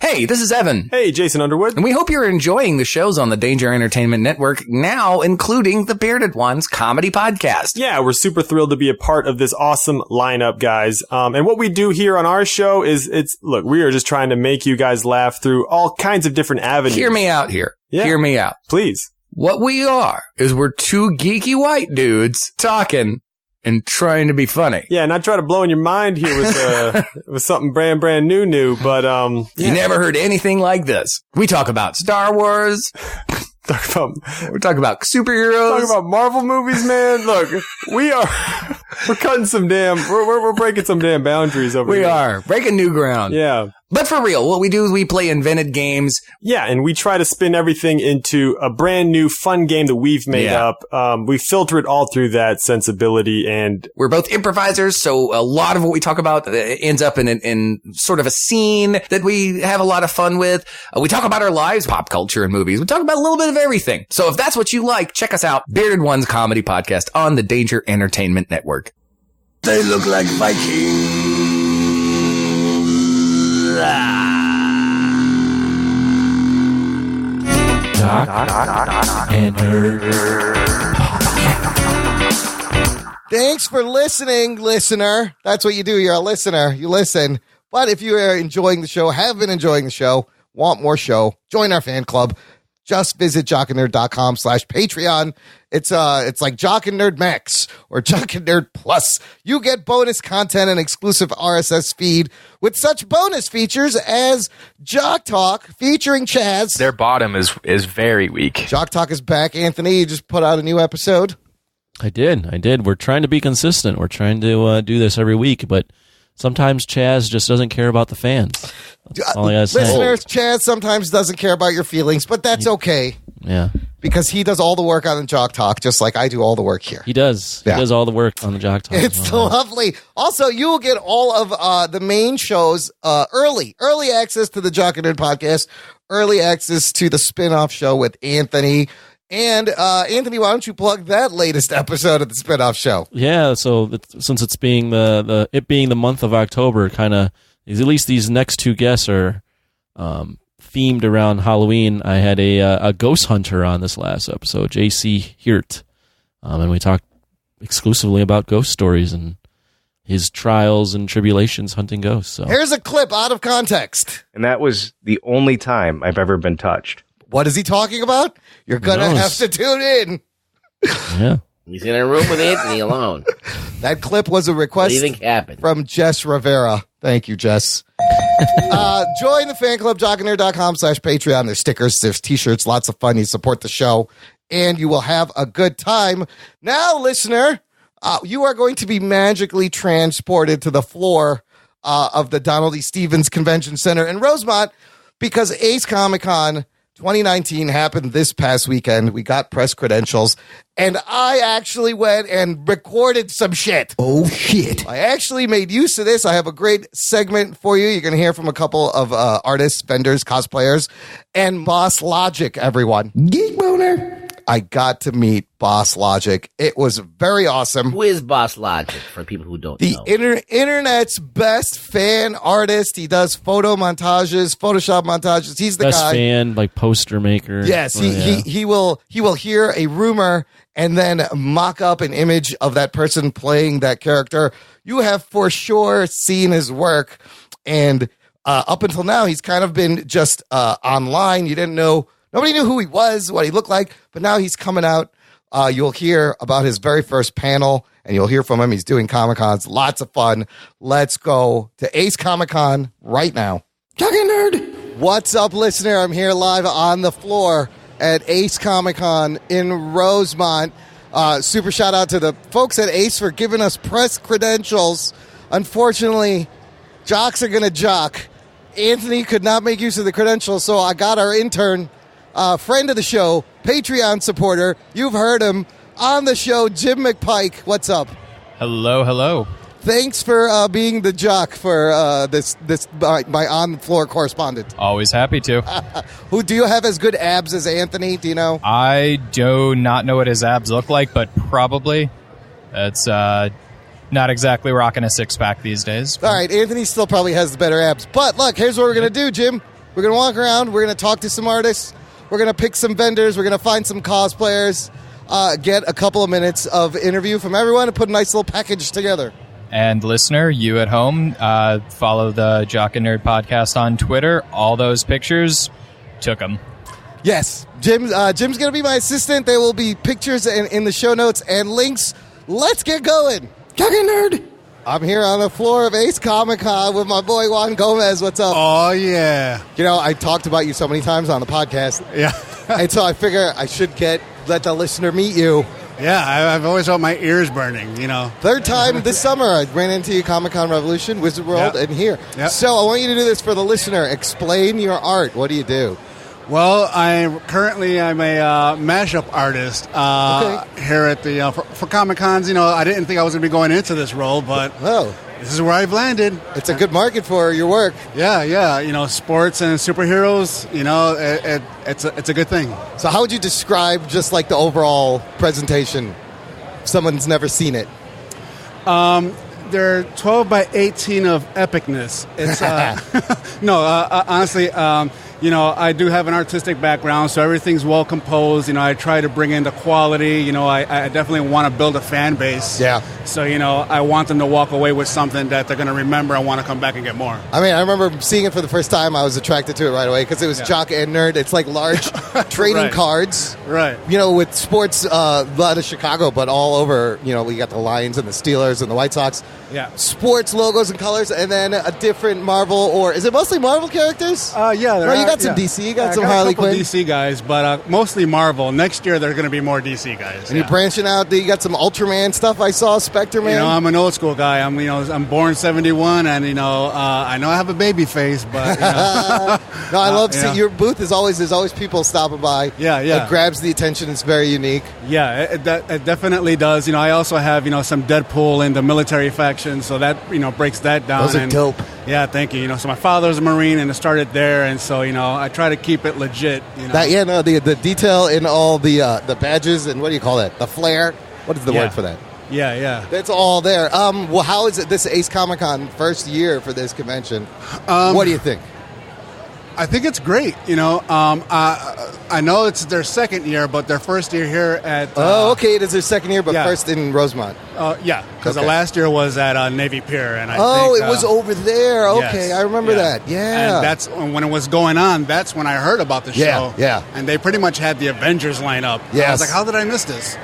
Hey, this is Evan. Hey, Jason Underwood. And we hope you're enjoying the shows on the Danger Entertainment Network, now including the Bearded Ones comedy podcast. Yeah, we're super thrilled to be a part of this awesome lineup, guys. And what we do here on our show is, look, we are just trying to make you guys laugh through all kinds of different avenues. Hear me out here. Yeah. Hear me out. Please. What we are is we're two geeky white dudes talking and trying to be funny. Yeah, not try to blow in your mind here with with something brand new, but You never heard anything like this. We talk about Star Wars. We're talking about superheroes. Talking about Marvel movies, man. Look, we're cutting some we're breaking some damn boundaries over here. We are breaking new ground. Yeah. But for real, what we do is we play invented games. Yeah, and we try to spin everything into a brand new fun game that we've made up. We filter it all through that sensibility, and we're both improvisers, so a lot of what we talk about ends up in sort of a scene that we have a lot of fun with. We talk about our lives, pop culture, and movies. We talk about a little bit of everything. So if that's what you like, check us out, Bearded Ones Comedy Podcast on the Danger Entertainment Network. They look like Vikings. Thanks for listening, listener. That's what you do. You're a listener. You listen. But if you are enjoying the show, have been enjoying the show, want more show, join our fan club. Just visit jockandnerd.com/Patreon. It's like Jock and Nerd Max or Jock and Nerd Plus. You get bonus content and exclusive RSS feed with such bonus features as Jock Talk featuring Chaz. Their bottom is very weak. Jock Talk is back. Anthony, you just put out a new episode. I did. We're trying to be consistent. We're trying to do this every week, but sometimes Chaz just doesn't care about the fans. That's all I gotta say. Listeners, Chaz sometimes doesn't care about your feelings, but that's okay. Yeah. Because he does all the work on the Jock Talk, just like I do all the work here. He does. Yeah. He does all the work on the Jock Talk. It's lovely. Also, you will get all of the main shows early access to the Jock and Nerd podcast, early access to the spin-off show with Anthony. And Anthony, why don't you plug that latest episode of the spin-off show? Yeah, so since it's being it being the month of October, kind of at least these next two guests are themed around Halloween. I had a ghost hunter on this last episode, JC Hirt, and we talked exclusively about ghost stories and his trials and tribulations hunting ghosts. So here's a clip out of context. And that was the only time I've ever been touched. What is he talking about? You're going to have to tune in. Yeah. He's in a room with Anthony alone. That clip was a request What do you think happened? from Jess Rivera. Thank you, Jess. Join the fan club, jockandnerd.com/Patreon. There's stickers, there's t-shirts, lots of fun. You support the show, and you will have a good time. Now, listener, you are going to be magically transported to the floor of the Donald E. Stevens Convention Center in Rosemont because Ace Comic-Con 2019 happened this past weekend. We got press credentials, and I actually went and recorded some shit. Oh, shit. I actually made use of this. I have a great segment for you. You're going to hear from a couple of artists, vendors, cosplayers, and Boss Logic, everyone. Geek Boner. I got to meet Boss Logic. It was very awesome. Who is Boss Logic for people who don't know? The internet's best fan artist. He does photo montages, Photoshop montages. He's the best guy. fan, like poster maker. Yes, he will hear a rumor and then mock up an image of that person playing that character. You have for sure seen his work, and up until now, he's kind of been just online. You didn't know. Nobody knew who he was, what he looked like, but now he's coming out. You'll hear about his very first panel, and you'll hear from him. He's doing Comic-Cons. Lots of fun. Let's go to Ace Comic-Con right now. Talking Nerd. What's up, listener? I'm here live on the floor at Ace Comic-Con in Rosemont. Super shout out to the folks at Ace for giving us press credentials. Unfortunately, jocks are going to jock. Anthony could not make use of the credentials, so I got our intern, friend of the show, Patreon supporter. You've heard him on the show, Jim McPike. What's up? Hello. Thanks for being the jock for this my on-the-floor correspondent. Always happy to. Who do you have as good abs as Anthony? Do you know? I do not know what his abs look like, but probably. It's not exactly rocking a six-pack these days. All right, Anthony still probably has the better abs. But look, here's what we're going to do, Jim. We're going to walk around. We're going to talk to some artists. We're going to pick some vendors. We're going to find some cosplayers, get a couple of minutes of interview from everyone, and put a nice little package together. And listener, you at home, follow the Jock and Nerd podcast on Twitter. All those pictures, took them. Yes, Jim's going to be my assistant. There will be pictures in the show notes and links. Let's get going. Jock and Nerd. I'm here on the floor of Ace Comic-Con with my boy Juan Gomez. What's up? Oh, yeah. You know, I talked about you so many times on the podcast. Yeah. And so I figure I should let the listener meet you. Yeah, I've always felt my ears burning, you know. Third time this summer, I ran into you, Comic-Con Revolution, Wizard World, and here. Yep. So I want you to do this for the listener. Explain your art. What do you do? Well, I'm a mashup artist here at the for Comic-Cons. You know, I didn't think I was going to be going into this role, but this is where I've landed. It's a good market for your work. Yeah. You know, sports and superheroes. You know, it's a good thing. So, how would you describe just like the overall presentation? If someone's never seen it. They're 12 by 18 of epicness. It's honestly. You know, I do have an artistic background, so everything's well composed. You know, I try to bring in the quality. You know, I definitely want to build a fan base. Yeah. So, you know, I want them to walk away with something that they're going to remember and want to come back and get more. I mean, I remember seeing it for the first time. I was attracted to it right away because it was Jock and Nerd. It's like large trading cards. Right. You know, with sports, a lot of Chicago, but all over, you know, we got the Lions and the Steelers and the White Sox. Yeah. Sports logos and colors, and then a different Marvel, or is it mostly Marvel characters? Yeah. Or you got some DC, you got some Harley a couple Quinn. DC guys, but mostly Marvel. Next year, they're going to be more DC guys. And you're branching out. You got some Ultraman stuff I saw, Spectre-Man. You know, I'm an old school guy. I'm born 71, and, you know, I know I have a baby face, but, you know. No, I love seeing your booth. There's always people stopping by. Yeah. It grabs the attention. It's very unique. Yeah, it definitely does. You know, I also have, you know, some Deadpool in the military faction, so that, you know, breaks that down. Those are dope. Yeah, thank you. You know, so my father's a Marine, and it started there, and so, you know, I try to keep it legit. You know? The detail in all the badges and what do you call that? The flair. What is the word for that? Yeah. That's all there. Well, how is it this Ace Comic-Con first year for this convention? What do you think? I think it's great. You know, I know it's their second year, but their first year here at... it is their second year, but first in Rosemont. Because the last year was at Navy Pier. And I think, it was over there. Okay, yes, I remember that. Yeah. And that's when it was going on, that's when I heard about the show. Yeah. And they pretty much had the Avengers line up. Yes. I was like, how did I miss this?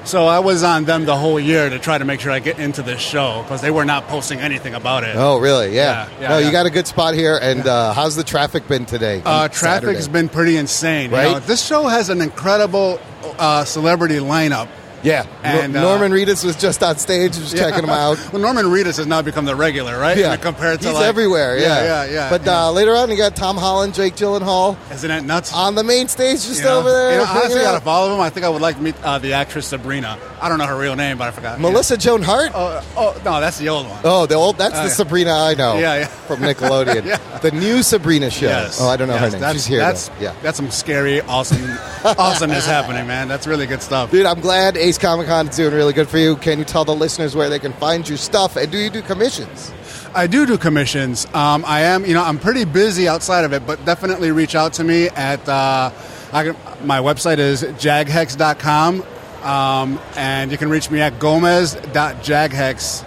So I was on them the whole year to try to make sure I get into this show because they were not posting anything about it. Oh, really? Yeah. You got a good spot here. And how's the traffic been today? Traffic's been pretty insane. Right? You know, this show has an incredible celebrity lineup. Yeah, and Norman Reedus was just on stage, just checking him out. Well, Norman Reedus has now become the regular, right? Yeah, compared to he's everywhere. Yeah. But later on, you got Tom Holland, Jake Gyllenhaal. Isn't that nuts? On the main stage, just over there. You know, honestly, out of all of them, I think I would like to meet the actress Sabrina. I don't know her real name, but I forgot. Melissa Joan Hart? Oh, no, that's the old one. Oh, that's the Sabrina I know. Yeah. From Nickelodeon. Yeah. The new Sabrina show. Yes. Oh, I don't know her name. She's here. That's some scary, awesomeness happening, man. That's really good stuff. Dude, I'm glad Ace Comic Con is doing really good for you. Can you tell the listeners where they can find your stuff? And do you do commissions? I do commissions. I am, I'm pretty busy outside of it, but definitely reach out to me at, my website is jaghex.com. And you can reach me at gomez.jaghex,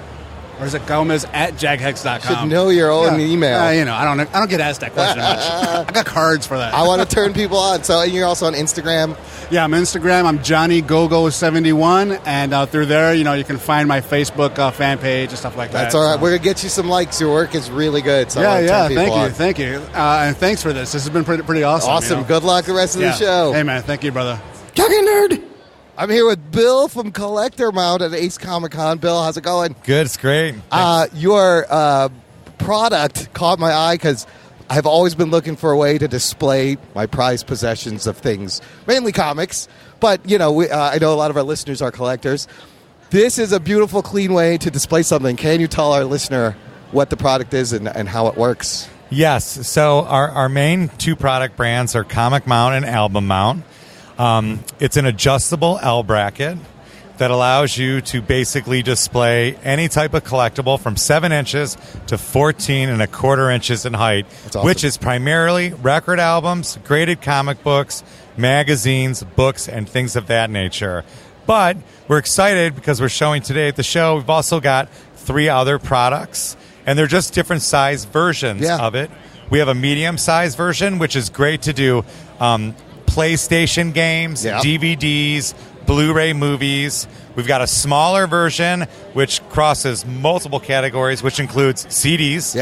or is it Gomez at jaghex.com? Should know your own email. I don't get asked that question much. I got cards for that. I want to turn people on. So you're also on Instagram? Yeah, I'm Instagram. I'm JohnnyGogo71, and through there, you can find my Facebook fan page and stuff like that. That's all right. We're gonna get you some likes. Your work is really good. So Thank you, and thanks for this. This has been pretty awesome. Awesome. Good luck the rest of the show. Hey man, thank you, brother. Talking Nerd. I'm here with Bill from Collector Mount at Ace Comic Con. Bill, how's it going? Good, it's great. Your product caught my eye because I've always been looking for a way to display my prized possessions of things, mainly comics. But, I know a lot of our listeners are collectors. This is a beautiful, clean way to display something. Can you tell our listener what the product is and how it works? Yes. So our main two product brands are Comic Mount and Album Mount. It's an adjustable L bracket that allows you to basically display any type of collectible from 7 inches to 14 and a quarter inches in height, awesome. Which is primarily record albums, graded comic books, magazines, books, and things of that nature. But we're excited because we're showing today at the show, we've also got 3 other products, and they're just different size versions of it. We have a medium-sized version, which is great to do PlayStation games, DVDs, Blu-ray movies. We've got a smaller version, which crosses multiple categories, which includes CDs,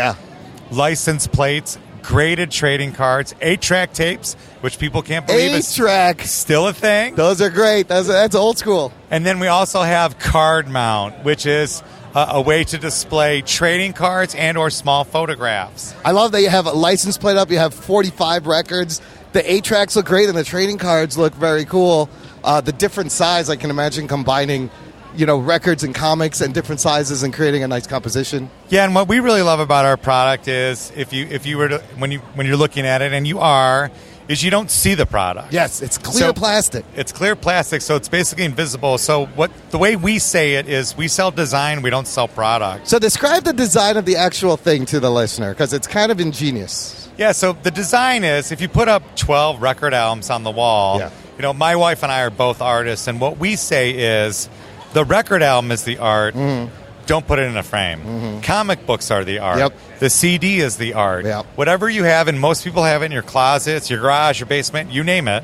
license plates, graded trading cards, 8-track tapes, which people can't believe is still a thing. Those are great. That's old school. And then we also have Card Mount, which is a way to display trading cards and or small photographs. I love that you have a license plate up. You have 45 records. The 8-tracks look great, and the trading cards look very cool. The different size, I can imagine combining, records and comics and different sizes and creating a nice composition. Yeah, and what we really love about our product is if you were to when you're looking at it, and you are, is you don't see the product. Yes, it's clear plastic. It's clear plastic, so it's basically invisible. So the way we say it is we sell design, we don't sell product. So describe the design of the actual thing to the listener, because it's kind of ingenious. Yeah, so the design is, if you put up 12 record albums on the wall, my wife and I are both artists, and what we say is the record album is the art. Mm-hmm. Don't put it in a frame. Mm-hmm. Comic books are the art. Yep. The CD is the art. Yep. Whatever you have, and most people have it in your closets, your garage, your basement, you name it,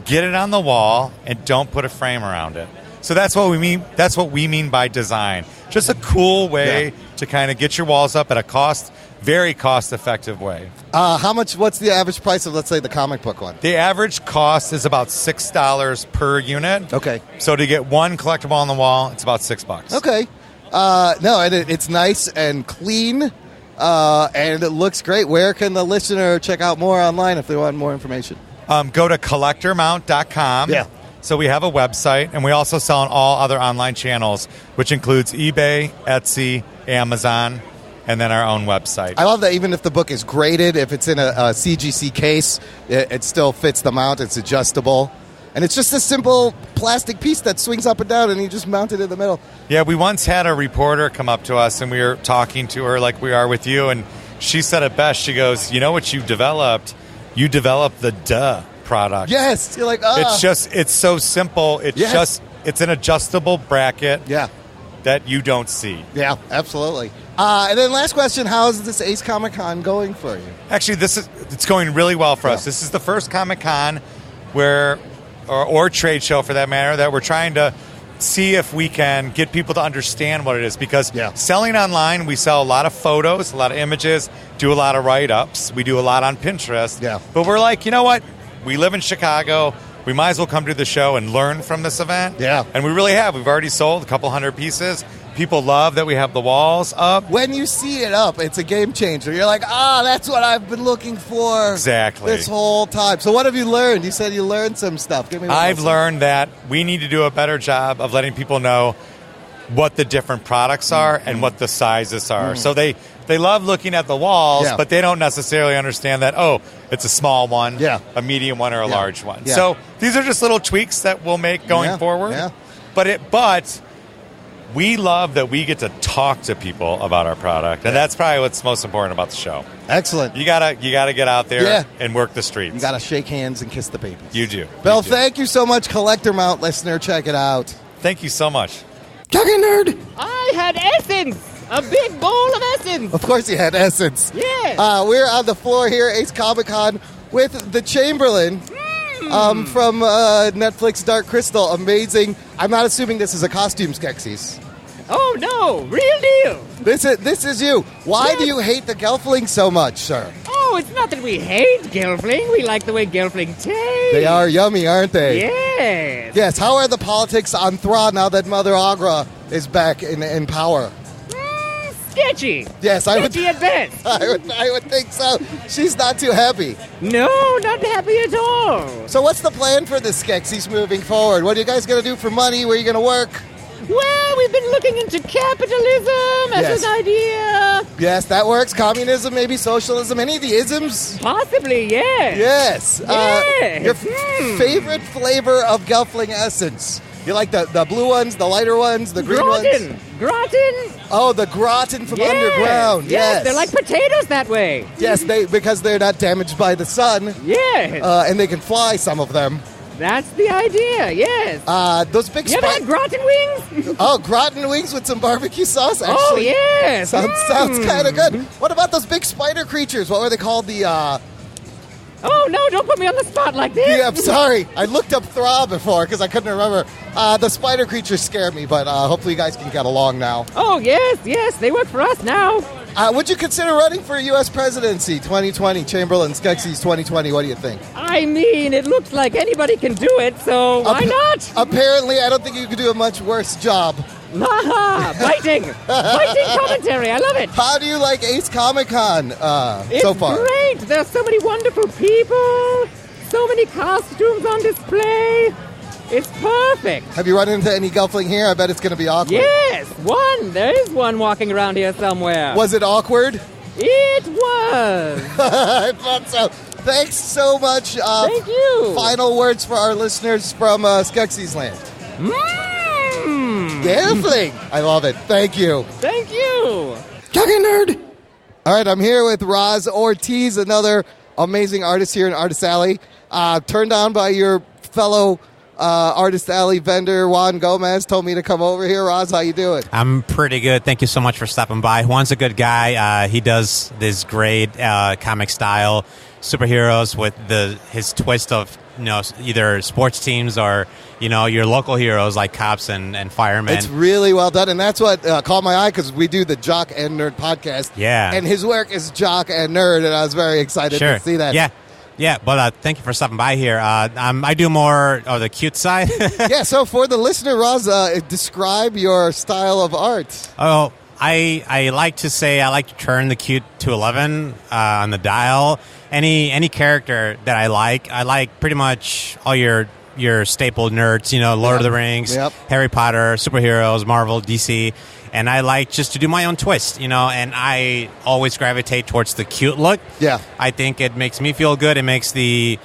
get it on the wall and don't put a frame around it. So that's what we mean. That's what we mean by design. Just a cool way to kind of get your walls up at a very cost-effective way. What's the average price of, let's say, the comic book one? The average cost is about $6 per unit. Okay. So to get one collectible on the wall, it's about $6. Okay. And it's nice and clean, and it looks great. Where can the listener check out more online if they want more information? Go to collectormount.com. Yeah. So we have a website, and we also sell on all other online channels, which includes eBay, Etsy, Amazon, and then our own website. I love that even if the book is graded, if it's in a CGC case, it still fits the mount. It's adjustable. And it's just a simple plastic piece that swings up and down, and you just mount it in the middle. Yeah, we once had a reporter come up to us, and we were talking to her like we are with you, and she said it best. She goes, you know what you developed? You developed the product. Yes. You're like, it's so simple. It's an adjustable bracket that you don't see. Yeah, absolutely. And then last question, how is this Ace Comic Con going for you? Actually, it's going really well for us. This is the first Comic Con or trade show for that matter, that we're trying to see if we can get people to understand what it is. Because selling online, we sell a lot of photos, a lot of images, do a lot of write-ups. We do a lot on Pinterest. Yeah. But we're like, you know what? We live in Chicago. We might as well come to the show and learn from this event. Yeah. And we really have. We've already sold a couple hundred pieces. People love that we have the walls up. When you see it up, it's a game changer. You're like, that's what I've been looking for. Exactly. This whole time. So what have you learned? You said you learned some stuff. Give me one I've lesson. learned that we need to do a better job of letting people know what the different products are and what the sizes are. So they love looking at the walls, but they don't necessarily understand that, it's a small one, a medium one, or a large one. Yeah. So these are just little tweaks that we'll make going forward. Yeah. But we love that we get to talk to people about our product, and that's probably what's most important about the show. Excellent. You gotta get out there and work the streets. You gotta shake hands and kiss the babies. You do. Bill, thank you so much, Collector Mount listener. Check it out. Thank you so much. Jockey Nerd. I had essence. A big bowl of essence. Of course he had essence. Yeah. We're on the floor here at Ace Comic Con with the Chamberlain from Netflix Dark Crystal. Amazing. I'm not assuming this is a costume, Skeksis. Oh, no. Real deal. This is you. Why do you hate the Gelfling so much, sir? Oh, it's not that we hate Gelfling. We like the way Gelfling taste. They are yummy, aren't they? Yes. Yes. How are the politics on Thra now that Mother Agra is back in power? Sketchy. Yes, Sketchy at best. I would think so. She's not too happy. No, not happy at all. So what's the plan for the Skeksis moving forward? What are you guys going to do for money? Where are you going to work? Well, we've been looking into capitalism as an idea. Yes, that works. Communism, maybe socialism. Any of the isms? Possibly, yes. Yes. Yes. Your favorite flavor of Gelfling essence? You like the blue ones, the lighter ones, the green ones? Gratin. Oh, the gratin from underground. Yes. They're like potatoes that way. Yes, because they're not damaged by the sun. Yes. And they can fly, some of them. That's the idea, yes. Those big You ever had gratin wings? Oh, gratin wings with some barbecue sauce? Actually. Oh, yes. Sounds kind of good. What about those big spider creatures? What were they called? Oh, no, don't put me on the spot like this. Yeah, I'm sorry. I looked up Thra before because I couldn't remember. The spider creatures scare me, but hopefully you guys can get along now. Oh, yes, they work for us now. Would you consider running for U.S. presidency 2020? Chamberlain, Skeksis 2020, what do you think? I mean, it looks like anybody can do it, so why not? Apparently, I don't think you could do a much worse job. Biting commentary, I love it. How do you like Ace Comic Con so far? It's great. There's so many wonderful people, so many costumes on display. It's perfect. Have you run into any Gelfling here? I bet it's going to be awkward. Yes, there is one walking around here somewhere. Was it awkward? It was. I thought so. Thanks so much. Thank you. Final words for our listeners from Skeksis Land. Gelfling. I love it. Thank you. Thank you. Jockey Nerd. All right, I'm here with Roz Ortiz, another amazing artist here in Artist Alley. Turned on by your fellow Artist Alley vendor, Juan Gomez, told me to come over here. Roz, how you doing? I'm pretty good. Thank you so much for stopping by. Juan's a good guy. He does this great comic style superheroes with his twist of either sports teams or your local heroes like cops and firemen. It's really well done, and that's what caught my eye because we do the Jock and Nerd podcast. Yeah, and his work is Jock and Nerd, and I was very excited to see that. Yeah, but thank you for stopping by here. I do more of the cute side. Yeah, so for the listener, Roz, describe your style of art. Oh, I like to say I like to turn the cute to 11 on the dial. Any character that I like pretty much all your staple nerds, Lord of the Rings, Harry Potter, superheroes, Marvel, DC. And I like just to do my own twist, and I always gravitate towards the cute look. Yeah. I think it makes me feel good. It makes the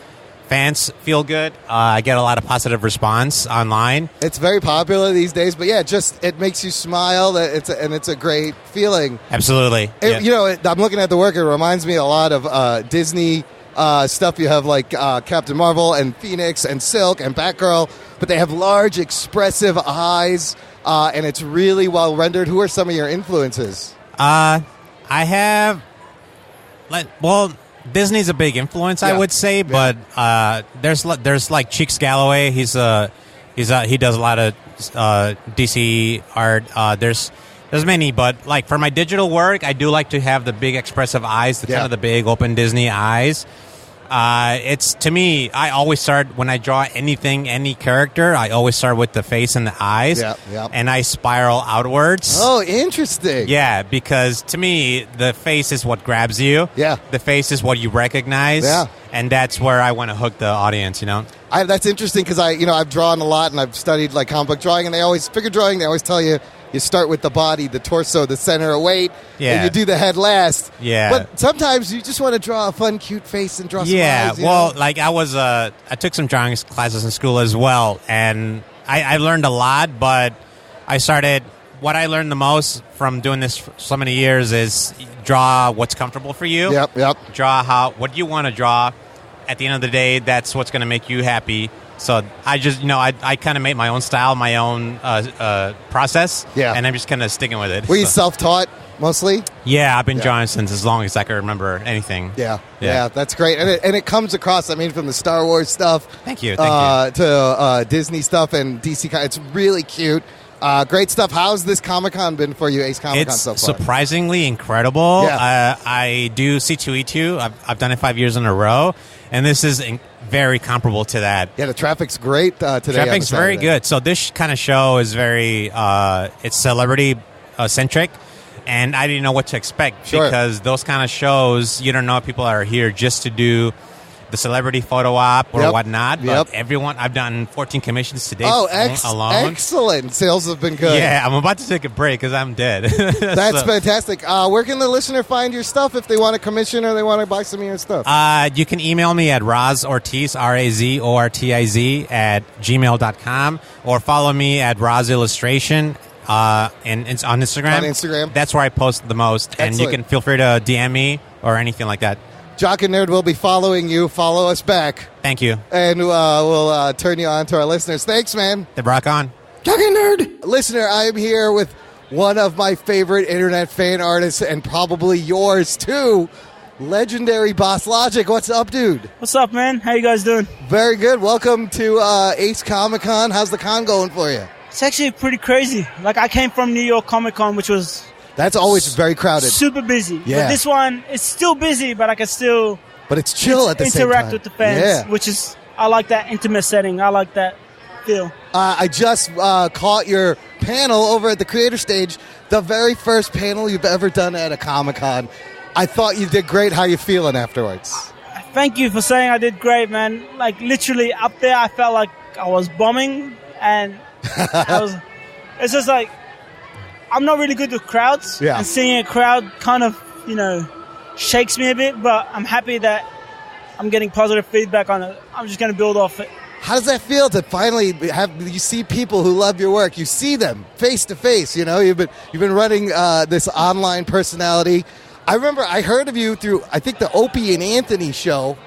fans feel good. I get a lot of positive response online. It's very popular these days, but yeah, it makes you smile. It's a great feeling. Absolutely. I'm looking at the work. It reminds me a lot of Disney stuff. You have like Captain Marvel and Phoenix and Silk and Batgirl, but they have large, expressive eyes, and it's really well rendered. Who are some of your influences? I have, Disney's a big influence, I would say, but there's like Cheeks Galloway. He does a lot of DC art. There's many, but like for my digital work, I do like to have the big expressive eyes, kind of the big open Disney eyes. It's, to me, I always start, when I draw anything, any character, I always start with the face and the eyes. And I spiral outwards. Oh, interesting. Yeah, because to me, the face is what grabs you. Yeah. The face is what you recognize. Yeah. And that's where I want to hook the audience, That's interesting because I've drawn a lot and I've studied like comic book drawing, and they always tell you start with the body, the torso, the center of weight, and you do the head last. Yeah. But sometimes you just want to draw a fun, cute face and draw some eyes. Well, like I took some drawing classes in school as well, and I learned a lot, but what I learned the most from doing this for so many years is draw what's comfortable for you. Yep. Draw what you want to draw. At the end of the day, that's what's going to make you happy. So I just, I kind of made my own style, my own process, and I'm just kind of sticking with it. Were you self-taught mostly? Yeah, I've been drawing since as long as I can remember anything. Yeah, that's great, and it comes across. I mean, from the Star Wars stuff, thank you, to Disney stuff and DC. It's really cute. Great stuff. How's this Comic-Con been for you, Ace Comic-Con, so far? It's surprisingly incredible. Yeah. I do C2E2. I've done it 5 years in a row, and this is very comparable to that. Yeah, the traffic's great today. Traffic's very good. So this kind of show is very it's celebrity centric, and I didn't know what to expect because those kind of shows, you don't know if people are here just to do the celebrity photo op or whatnot. But everyone, I've done 14 commissions today alone. Excellent. Sales have been good. Yeah, I'm about to take a break because I'm dead. That's fantastic. Where can the listener find your stuff if they want to commission or they want to buy some of your stuff? You can email me at razortiz, RAZORTIZ, at gmail.com, or follow me at Raz Illustration. And it's on Instagram. On Instagram. That's where I post the most. Excellent. And you can feel free to DM me or anything like that. Jock and Nerd will be following you. Follow us back. Thank you. And we'll turn you on to our listeners. Thanks, man. Rock on. Jock and Nerd. Listener, I am here with one of my favorite internet fan artists and probably yours, too. Legendary Boss Logic. What's up, dude? What's up, man? How you guys doing? Very good. Welcome to Ace Comic-Con. How's the con going for you? It's actually pretty crazy. Like, I came from New York Comic Con, which was... That's always very crowded. Super busy. Yeah. But this one, it's still busy, but I can still... But it's chill at the same time. Interact with the fans, which is... I like that intimate setting. I like that feel. I just caught your panel over at the Creator Stage, the very first panel you've ever done at a Comic-Con. I thought you did great. How you feeling afterwards? Thank you for saying I did great, man. Like, literally up there, I felt like I was bombing, and it's just like... I'm not really good with crowds, and seeing a crowd kind of, shakes me a bit, but I'm happy that I'm getting positive feedback on it. I'm just going to build off it. How does that feel to finally you see people who love your work? You see them face to face, you've been running this online personality. I remember I heard of you through, I think, the Opie and Anthony show.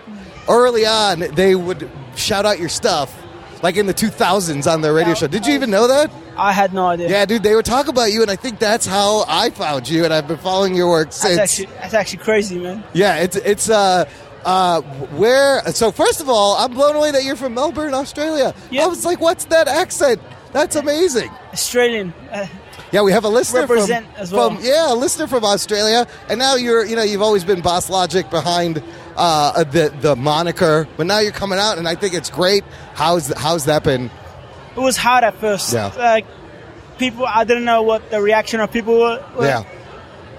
Early on, they would shout out your stuff. Like in the 2000s on their radio show. Did you even know that? I had no idea. Yeah, dude, they would talk about you, and I think that's how I found you, and I've been following your work since. That's actually crazy, man. Yeah, it's where. So first of all, I'm blown away that you're from Melbourne, Australia. Yep. I was like, what's that accent? That's amazing. Australian. Yeah, we have a listener as well. a listener from Australia, and now you've always been Boss Logic behind the moniker, but now you're coming out, and I think it's great. How's that been? It was hard at first. Yeah. Like, people, I didn't know what the reaction of people were. Yeah.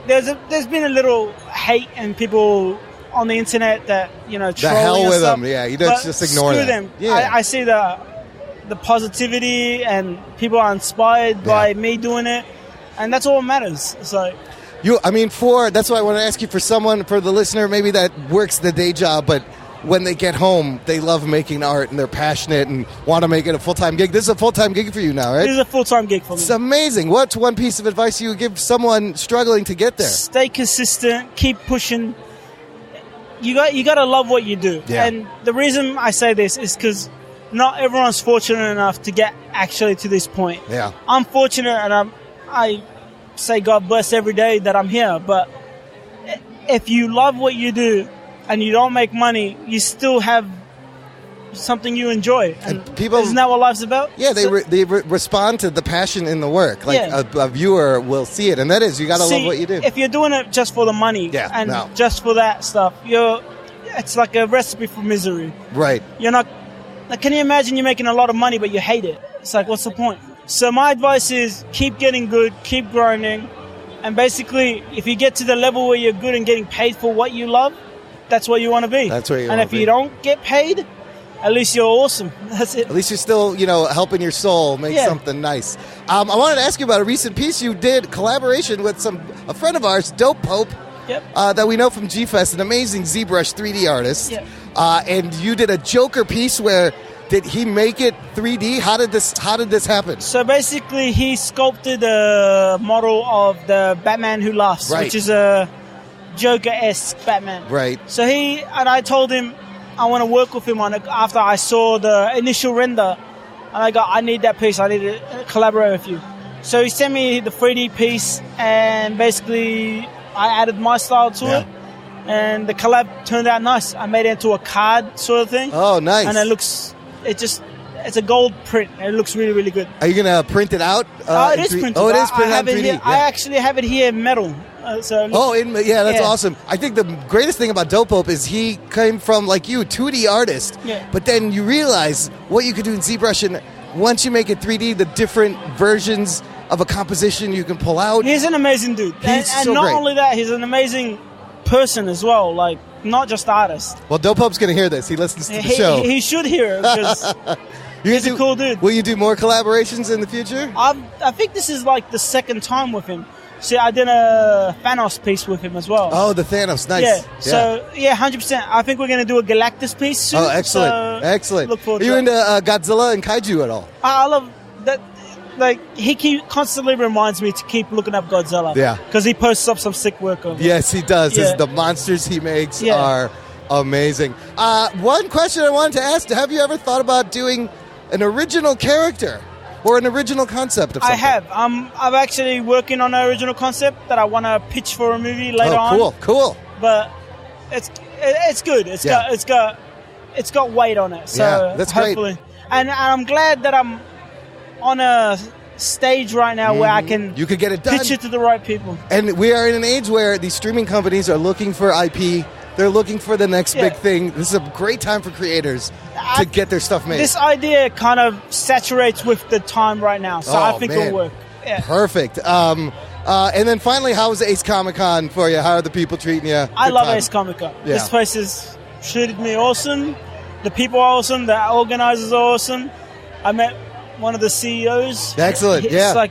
There's been a little hate and people on the internet that trolling. The hell with them. Yeah, you but just ignore screw them. them. Yeah. I see the positivity and people are inspired by me doing it, and that's all that matters. So. That's why I want to ask you for the listener maybe that works the day job, but when they get home, they love making art and they're passionate and want to make it a full-time gig. This is a full-time gig for you now, right? This is a full-time gig for me. It's amazing. What's one piece of advice you would give someone struggling to get there? Stay consistent. Keep pushing. You got to love what you do. Yeah. And the reason I say this is because not everyone's fortunate enough to get actually to this point. Yeah. I'm fortunate, and I say God bless every day that I'm here. But if you love what you do and you don't make money, you still have something you enjoy. And people, isn't that what life's about? Yeah, they respond to the passion in the work. Like a viewer will see it, and that is, you got to love what you do. If you're doing it just for the money just for that stuff, it's like a recipe for misery. Right. You're not. Like, can you imagine you're making a lot of money but you hate it? It's like, what's the point? So my advice is keep getting good, keep grinding, and basically, if you get to the level where you're good and getting paid for what you love, that's where you want to be. That's where you And want if to be. you don't get paid, at least you're awesome. That's it. At least you're still, helping your soul make something nice. I wanted to ask you about a recent piece you did, collaboration with a friend of ours, Dope Pope, that we know from G-Fest, an amazing ZBrush 3D artist. Yep. And you did a Joker piece where, did he make it 3D? How did this happen? So basically, he sculpted a model of the Batman Who Laughs, Right. which is a Joker-esque Batman. Right. So I told him I want to work with him on it after I saw the initial render. And I need that piece. I need to collaborate with you. So he sent me the 3D piece, and basically I added my style to it. And the collab turned out nice. I made it into a card sort of thing. Oh, nice. And it's a gold print. It looks really, really good. Are you going to print it out? It is printed. Oh, it is printed I have out it 3D. here. I actually have it here in metal. That's awesome. I think the greatest thing about Dope Pope is he came from, like you, 2D artist. Yeah. But then you realize what you could do in ZBrush, and once you make it 3D, the different versions of a composition you can pull out. He's an amazing dude. And so not great. only that, he's an amazing person as well. Like, not just artist. Well, Dope Pope's going to hear this. He listens to the show. He should hear it because he's a cool dude. Will you do more collaborations in the future? I think this is like the second time with him. See, I did a Thanos piece with him as well. Oh, the Thanos. Nice. Yeah. So, 100%. I think we're going to do a Galactus piece soon. Oh, excellent. So Excellent. Look forward Are to you that. into Godzilla and Kaiju at all? I love that. Like, he constantly reminds me to keep looking up Godzilla. Yeah. Because he posts up some sick work of it. Yes, he does. Yeah. The monsters he makes Yeah. are amazing. One question I wanted to ask, have you ever thought about doing an original character or an original concept of something? I have. I'm actually working on an original concept that I want to pitch for a movie later on. Cool. But it's good. It's got weight on it. So Yeah, that's great. hopefully. And I'm glad that I'm on a stage right now where I can You could get it done. pitch it to the right people. And we are in an age where these streaming companies are looking for IP. They're looking for the next big thing. This is a great time for creators to get their stuff made. This idea kind of saturates with the time right now, so I think it'll work. Yeah. Perfect. And then finally, how was Ace Comic Con for you? How are the people treating you? I Good love time? Ace Comic Con. Yeah. This place has treated me awesome. The people are awesome. The organizers are awesome. I met one of the CEOs. Excellent. It's like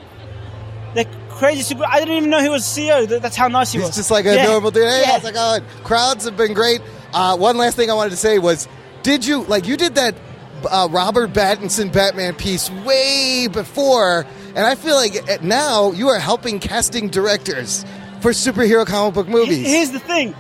they're crazy super. I didn't even know he was a CEO. That's how nice he was. He's just like a normal dude. Hey, how's it going? Crowds have been great. One last thing I wanted to say was, you did that Robert Pattinson Batman piece way before, and I feel like now you are helping casting directors for superhero comic book movies. Here's the thing.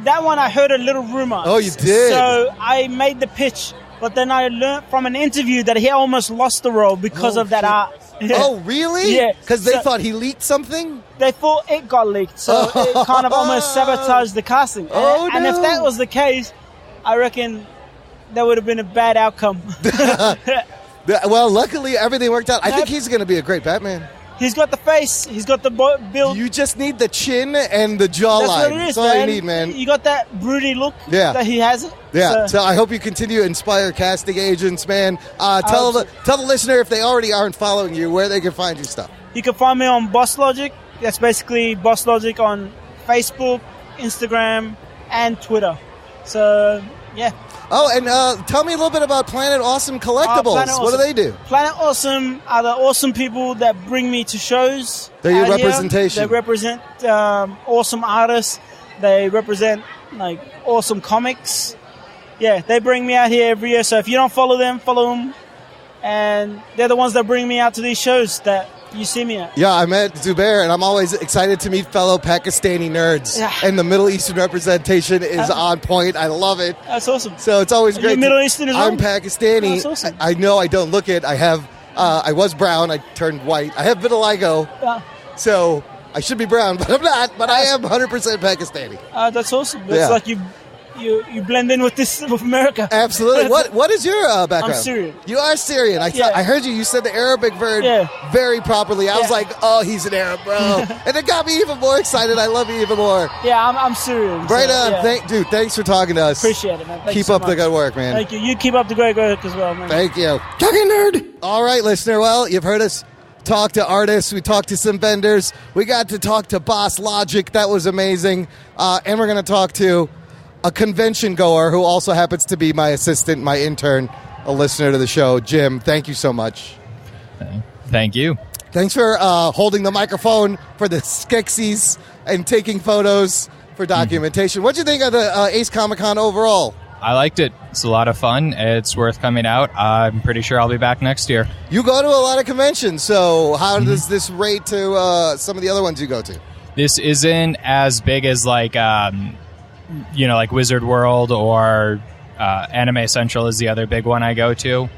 That one I heard a little rumor. Oh, you did? So I made the pitch, but then I learned from an interview that he almost lost the role because of that art. Yeah. Oh, really? Yeah. Because they thought he leaked something? They thought it got leaked, so it kind of almost sabotaged the casting. And if that was the case, I reckon that would have been a bad outcome. Well, luckily everything worked out. I think he's going to be a great Batman. He's got the face. He's got the build. You just need the chin and the jawline. That's what it is, That's all you need, man. You got that broody look that he has it. Yeah, so I hope you continue to inspire casting agents, man. Tell the listener, if they already aren't following you, where they can find your stuff. You can find me on Boss Logic. That's basically Boss Logic on Facebook, Instagram, and Twitter. So, yeah. Oh, and tell me a little bit about Planet Awesome Collectibles. Planet Awesome. What do they do? Planet Awesome are the awesome people that bring me to shows. They're your out here. representation. They represent awesome artists. They represent like awesome comics. Yeah, they bring me out here every year. So if you don't follow them, follow them. And they're the ones that bring me out to these shows that you see me at. Yeah, I met Zubair, and I'm always excited to meet fellow Pakistani nerds. Yeah. And the Middle Eastern representation is on point. I love it. That's awesome. So it's always Are great. you Middle Eastern as well? I'm Pakistani. That's awesome. I know I don't look it. I have. I was brown. I turned white. I have vitiligo. So I should be brown, but I'm not. But I am 100% Pakistani. That's awesome. It's Yeah. like you you blend in with America. Absolutely. What is your background? I'm Syrian. You are Syrian. I heard you. You said the Arabic word very properly. I was like, oh, he's an Arab, bro. And it got me even more excited. I love you even more. Yeah, I'm Syrian. Right on. Dude, thanks for talking to us. Appreciate it, man. Thank you keep so up the much. good work, man. Thank you. You keep up the great work as well, man. Thank you. Talking nerd. All right, listener. Well, you've heard us talk to artists. We talked to some vendors. We got to talk to Boss Logic. That was amazing. And we're going to talk to a convention goer who also happens to be my assistant, my intern, a listener to the show. Jim, thank you so much. Thank you. Thanks for holding the microphone for the Skeksis and taking photos for documentation. What'd you think of the Ace Comic-Con overall? I liked it. It's a lot of fun. It's worth coming out. I'm pretty sure I'll be back next year. You go to a lot of conventions, so how does this rate to some of the other ones you go to? This isn't as big as like Wizard World or Anime Central is the other big one I go to.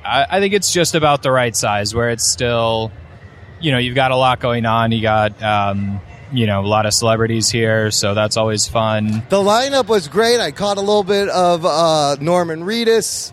I think it's just about the right size where it's still, you've got a lot going on. You got, a lot of celebrities here, so that's always fun. The lineup was great. I caught a little bit of Norman Reedus.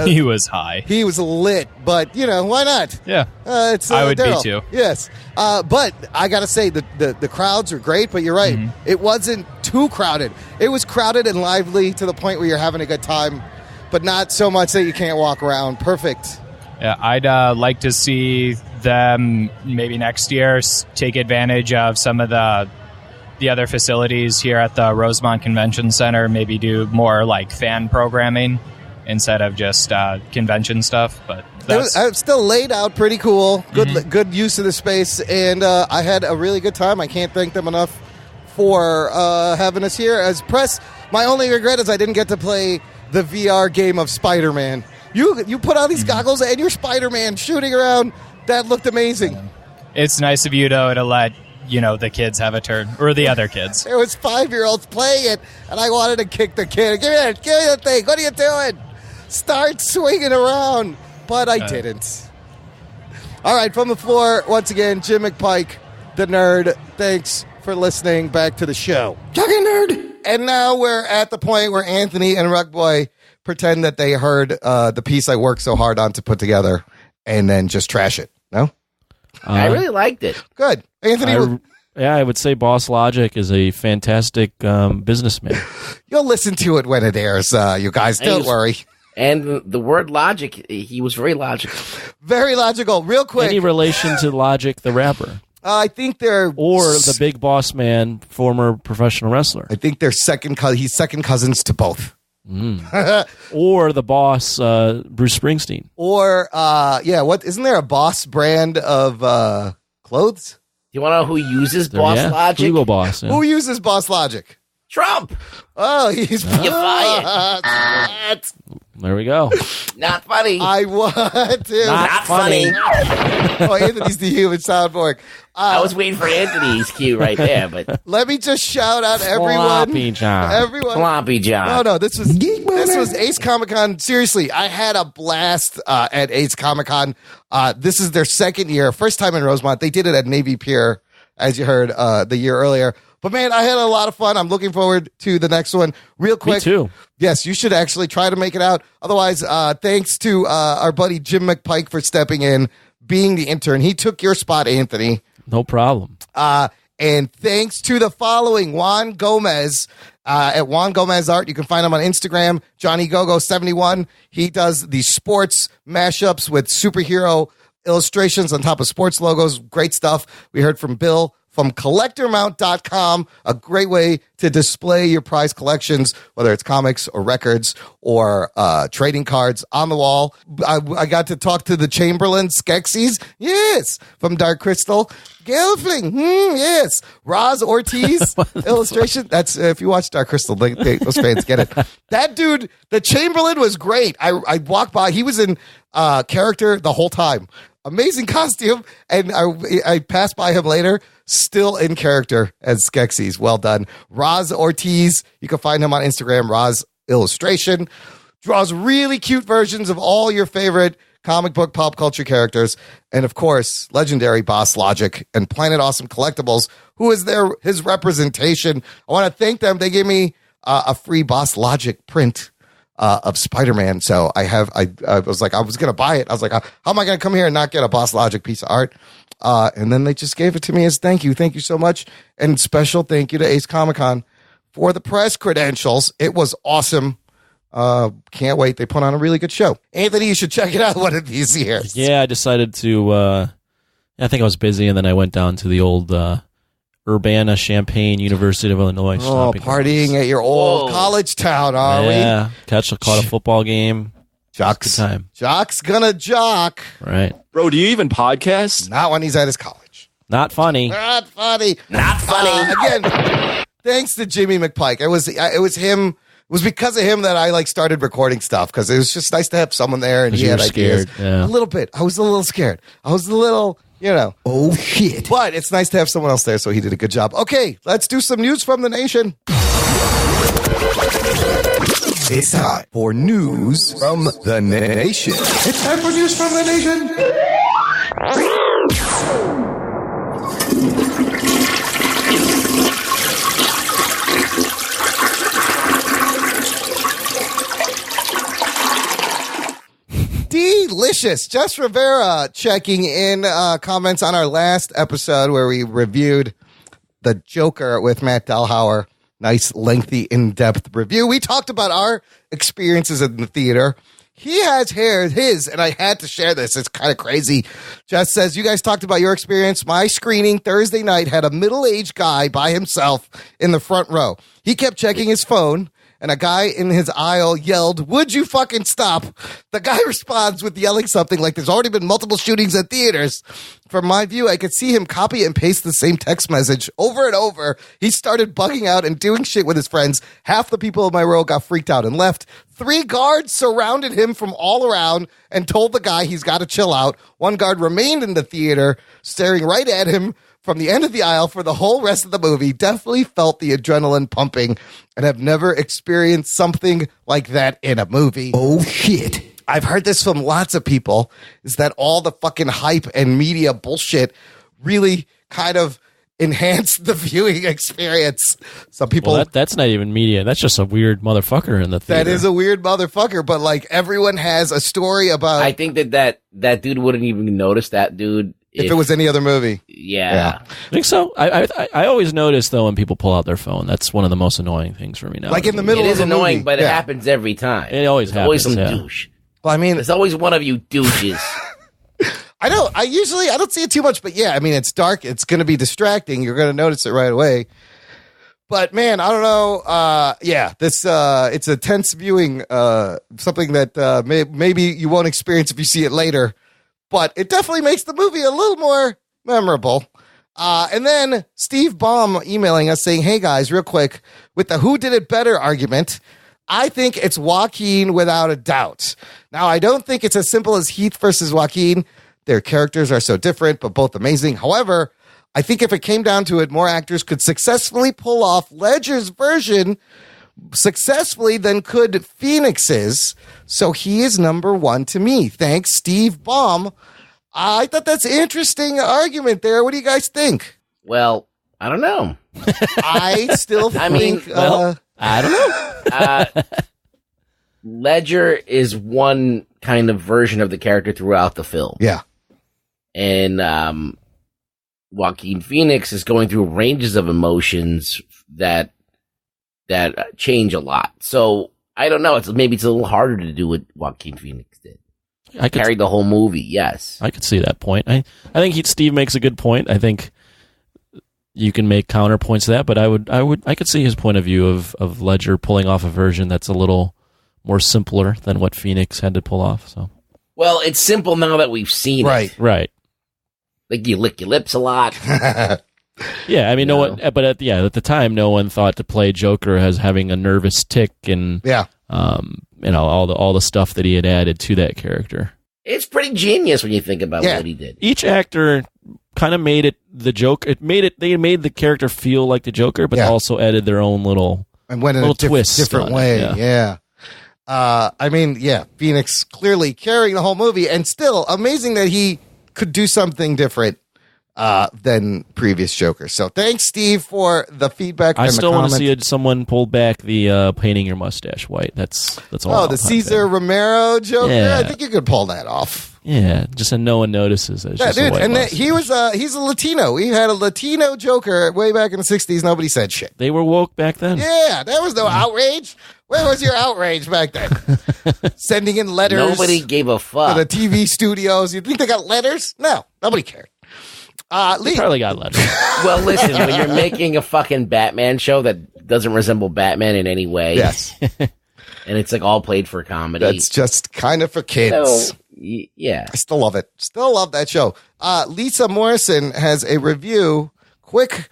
He was high. He was lit, but, why not? Yeah. I would be too. Yes. But I got to say, the crowds are great, but you're right. Mm-hmm. It wasn't too crowded. It was crowded and lively to the point where you're having a good time, but not so much that you can't walk around. Perfect. Yeah, I'd like to see them maybe next year take advantage of some of the other facilities here at the Rosemont Convention Center, maybe do more like fan programming instead of just convention stuff. But it's still laid out pretty cool. Good use of the space, and I had a really good time. I can't thank them enough for having us here as press. My only regret is I didn't get to play the VR game of Spider-Man. You put on these goggles and you're Spider-Man shooting around. That looked amazing. It's nice of you, though, to let the kids have a turn, or the other kids. There was 5-year-olds playing it, and I wanted to kick the kid. Give me that thing. What are you doing? Start swinging around. But I didn't. All right, from the floor, once again, Jim McPike, the nerd. Thanks for listening. Back to the show. Talking nerd. And now we're at the point where Anthony and Ruck Boy pretend that they heard the piece I worked so hard on to put together and then just trash it. No? I really liked it. Good. Anthony. I would say Boss Logic is a fantastic businessman. You'll listen to it when it airs, you guys. Don't worry. And the word logic, he was very logical. Very logical. Real quick. Any relation to Logic the rapper? I think they're... Or the Big Boss Man, former professional wrestler. I think they're he's second cousins to both. Or the boss, Bruce Springsteen. Or, what isn't there a Boss brand of clothes? You want to know who uses Boss Logic? Google Boss. Yeah. Who uses Boss Logic? Trump. Oh, he's fired. There we go. Not funny. I want to. Not funny. Oh, Anthony's the human soundboard. I was waiting for Anthony's cue right there, but let me just shout out everyone. Floppy John. Everyone. Floppy John. No, this was Ace Comic-Con. Seriously, I had a blast at Ace Comic-Con. This is their second year, first time in Rosemont. They did it at Navy Pier, as you heard the year earlier. But, man, I had a lot of fun. I'm looking forward to the next one. Real quick. Me too. Yes, you should actually try to make it out. Otherwise, thanks to our buddy Jim McPike for stepping in, being the intern. He took your spot, Anthony. No problem. And thanks to the following, Juan Gomez at Juan Gomez Art. You can find him on Instagram, Johnny Gogo 71. He does the sports mashups with superhero illustrations on top of sports logos. Great stuff. We heard from Bill from collectormount.com, a great way to display your prize collections, whether it's comics or records or trading cards on the wall. I got to talk to the Chamberlain Skeksis, yes, from Dark Crystal. Gelfling, yes. Roz Ortiz illustration. That's if you watch Dark Crystal, those fans get it. That dude, the Chamberlain was great. I walked by. He was in character the whole time. Amazing costume, and I passed by him later, still in character as Skeksis. Well done. Roz Ortiz, you can find him on Instagram, Roz Illustration. Draws really cute versions of all your favorite comic book pop culture characters, and of course, legendary Boss Logic and Planet Awesome Collectibles, who is his representation. I want to thank them. They gave me a free Boss Logic print of Spider-Man. So I was like, I was going to buy it. I was like, how am I going to come here and not get a Boss Logic piece of art? And then they just gave it to me as thank you. Thank you so much. And special thank you to Ace Comic-Con for the press credentials. It was awesome. Can't wait. They put on a really good show. Anthony, you should check it out one of these years. Yeah, I decided to, I think I was busy, and then I went down to the old Urbana-Champaign University of Illinois. Partying at your old college town, are we? Yeah, caught a football game. Jock's time. Jock's gonna jock. Right. Bro, do you even podcast? Not when he's at his college. Not funny. Not funny. Not funny. Again, thanks to Jimmy McPike. It was him. It was because of him that I started recording stuff, because it was just nice to have someone there, and he had ideas. Yeah. A little bit. I was a little scared. I was a little, oh shit. But it's nice to have someone else there, so he did a good job. Okay, let's do some news from the nation. It's time for news from the nation. It's time for news from the nation. Delicious. Jess Rivera checking in comments on our last episode where we reviewed The Joker with Matt Delhauer. Nice, lengthy, in-depth review. We talked about our experiences in the theater. He has his, and I had to share this. It's kind of crazy. Jess says, you guys talked about your experience. My screening Thursday night had a middle-aged guy by himself in the front row. He kept checking his phone, and a guy in his aisle yelled, "Would you fucking stop?" The guy responds with yelling something like, "There's already been multiple shootings at theaters." From my view, I could see him copy and paste the same text message over and over. He started bugging out and doing shit with his friends. Half the people in my row got freaked out and left. 3 guards surrounded him from all around and told the guy he's got to chill out. 1 guard remained in the theater, staring right at him from the end of the aisle for the whole rest of the movie. Definitely felt the adrenaline pumping and have never experienced something like that in a movie. Oh, shit. I've heard this from lots of people, is that all the fucking hype and media bullshit really kind of enhanced the viewing experience. Some people... Well, that's not even media. That's just a weird motherfucker in the theater. That is a weird motherfucker, but like everyone has a story about... I think that dude wouldn't even notice that dude if it was any other movie. Yeah. I think so. I always notice, though, when people pull out their phone. That's one of the most annoying things for me now. Like in the middle of the movie. It is annoying, but it happens every time. It always happens. Always some douche. Well, I mean... There's always one of you douches. I don't see it too much, but yeah, I mean, it's dark. It's going to be distracting. You're going to notice it right away. But man, I don't know. It's a tense viewing, something that maybe you won't experience if you see it later, but it definitely makes the movie a little more memorable. And then Steve Baum emailing us saying, "Hey guys, real quick, with the who did it better argument, I think it's Joaquin without a doubt. Now, I don't think it's as simple as Heath versus Joaquin. Their characters are so different, but both amazing. However, I think if it came down to it, more actors could successfully pull off Ledger's version successfully than could Phoenix's. So he is number 1 to me. Thanks, Steve Baum." I thought that's an interesting argument there. What do you guys think? Well, I don't know. I still think... I don't know. Ledger is one kind of version of the character throughout the film. Yeah. And Joaquin Phoenix is going through ranges of emotions that change a lot. So I don't know. Maybe it's a little harder to do what Joaquin Phoenix did. I carried the whole movie. Yes, I could see that point. I think Steve makes a good point. I think you can make counterpoints to that, but I could see his point of view of Ledger pulling off a version that's a little more simpler than what Phoenix had to pull off. So, well, it's simple now that we've seen it. Right. Like you lick your lips a lot. Yeah, I mean, no one. But at the time, no one thought to play Joker as having a nervous tick and all the stuff that he had added to that character. It's pretty genius when you think about what he did. Each actor kind of made it the Joker. They made the character feel like the Joker, but also added their own little and went in little a different way. Yeah. I mean, yeah, Phoenix clearly carrying the whole movie, and still amazing that he could do something different than previous Joker. So thanks, Steve, for the feedback. I and still the want to comment. see someone pull back the painting your mustache white. That's all. Oh, the Cesar Romero Joker. Yeah. I think you could pull that off. Yeah, just so no one notices. It's Yeah, just a dude, white and mustache. he's a Latino. We had a Latino Joker way back in the 60s. Nobody said shit. They were woke back then. Yeah, there was no outrage. Where was your outrage back then? Sending in letters. Nobody gave a fuck. To the TV studios. You think they got letters? No, nobody cared. They probably got letters. Well, listen, when you're making a fucking Batman show that doesn't resemble Batman in any way. Yes. And it's like all played for comedy. That's just kind of for kids. So, yeah. I still love it. Still love that show. Lisa Morrison has a review. Quick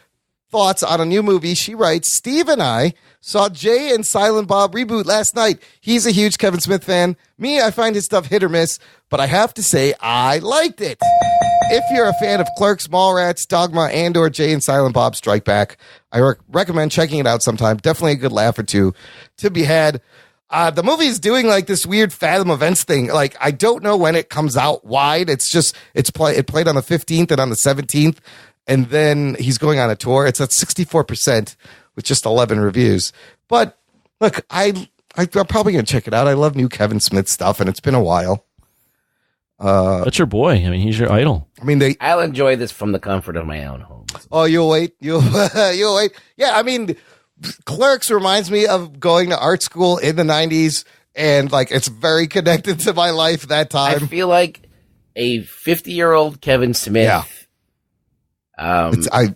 thoughts on a new movie. She writes, Steve and I saw Jay and Silent Bob reboot last night. He's a huge Kevin Smith fan. Me, I find his stuff hit or miss, but I have to say I liked it. If you're a fan of Clerks, Mallrats, Dogma, and or Jay and Silent Bob Strike Back, I recommend checking it out sometime. Definitely a good laugh or two to be had. The movie is doing like this weird Fathom Events thing. Like, I don't know when it comes out wide. It played on the 15th and on the 17th, and then he's going on a tour. It's at 64% with just 11 reviews. But look, I'm probably going to check it out. I love new Kevin Smith stuff, and it's been a while. That's your boy. I mean, he's your idol. I mean, I'll enjoy this from the comfort of my own home. Oh, you'll wait. You'll wait. Yeah, I mean, Clerks reminds me of going to art school in the 90s, and like it's very connected to my life that time. I feel like a 50-year-old Kevin Smith. Yeah.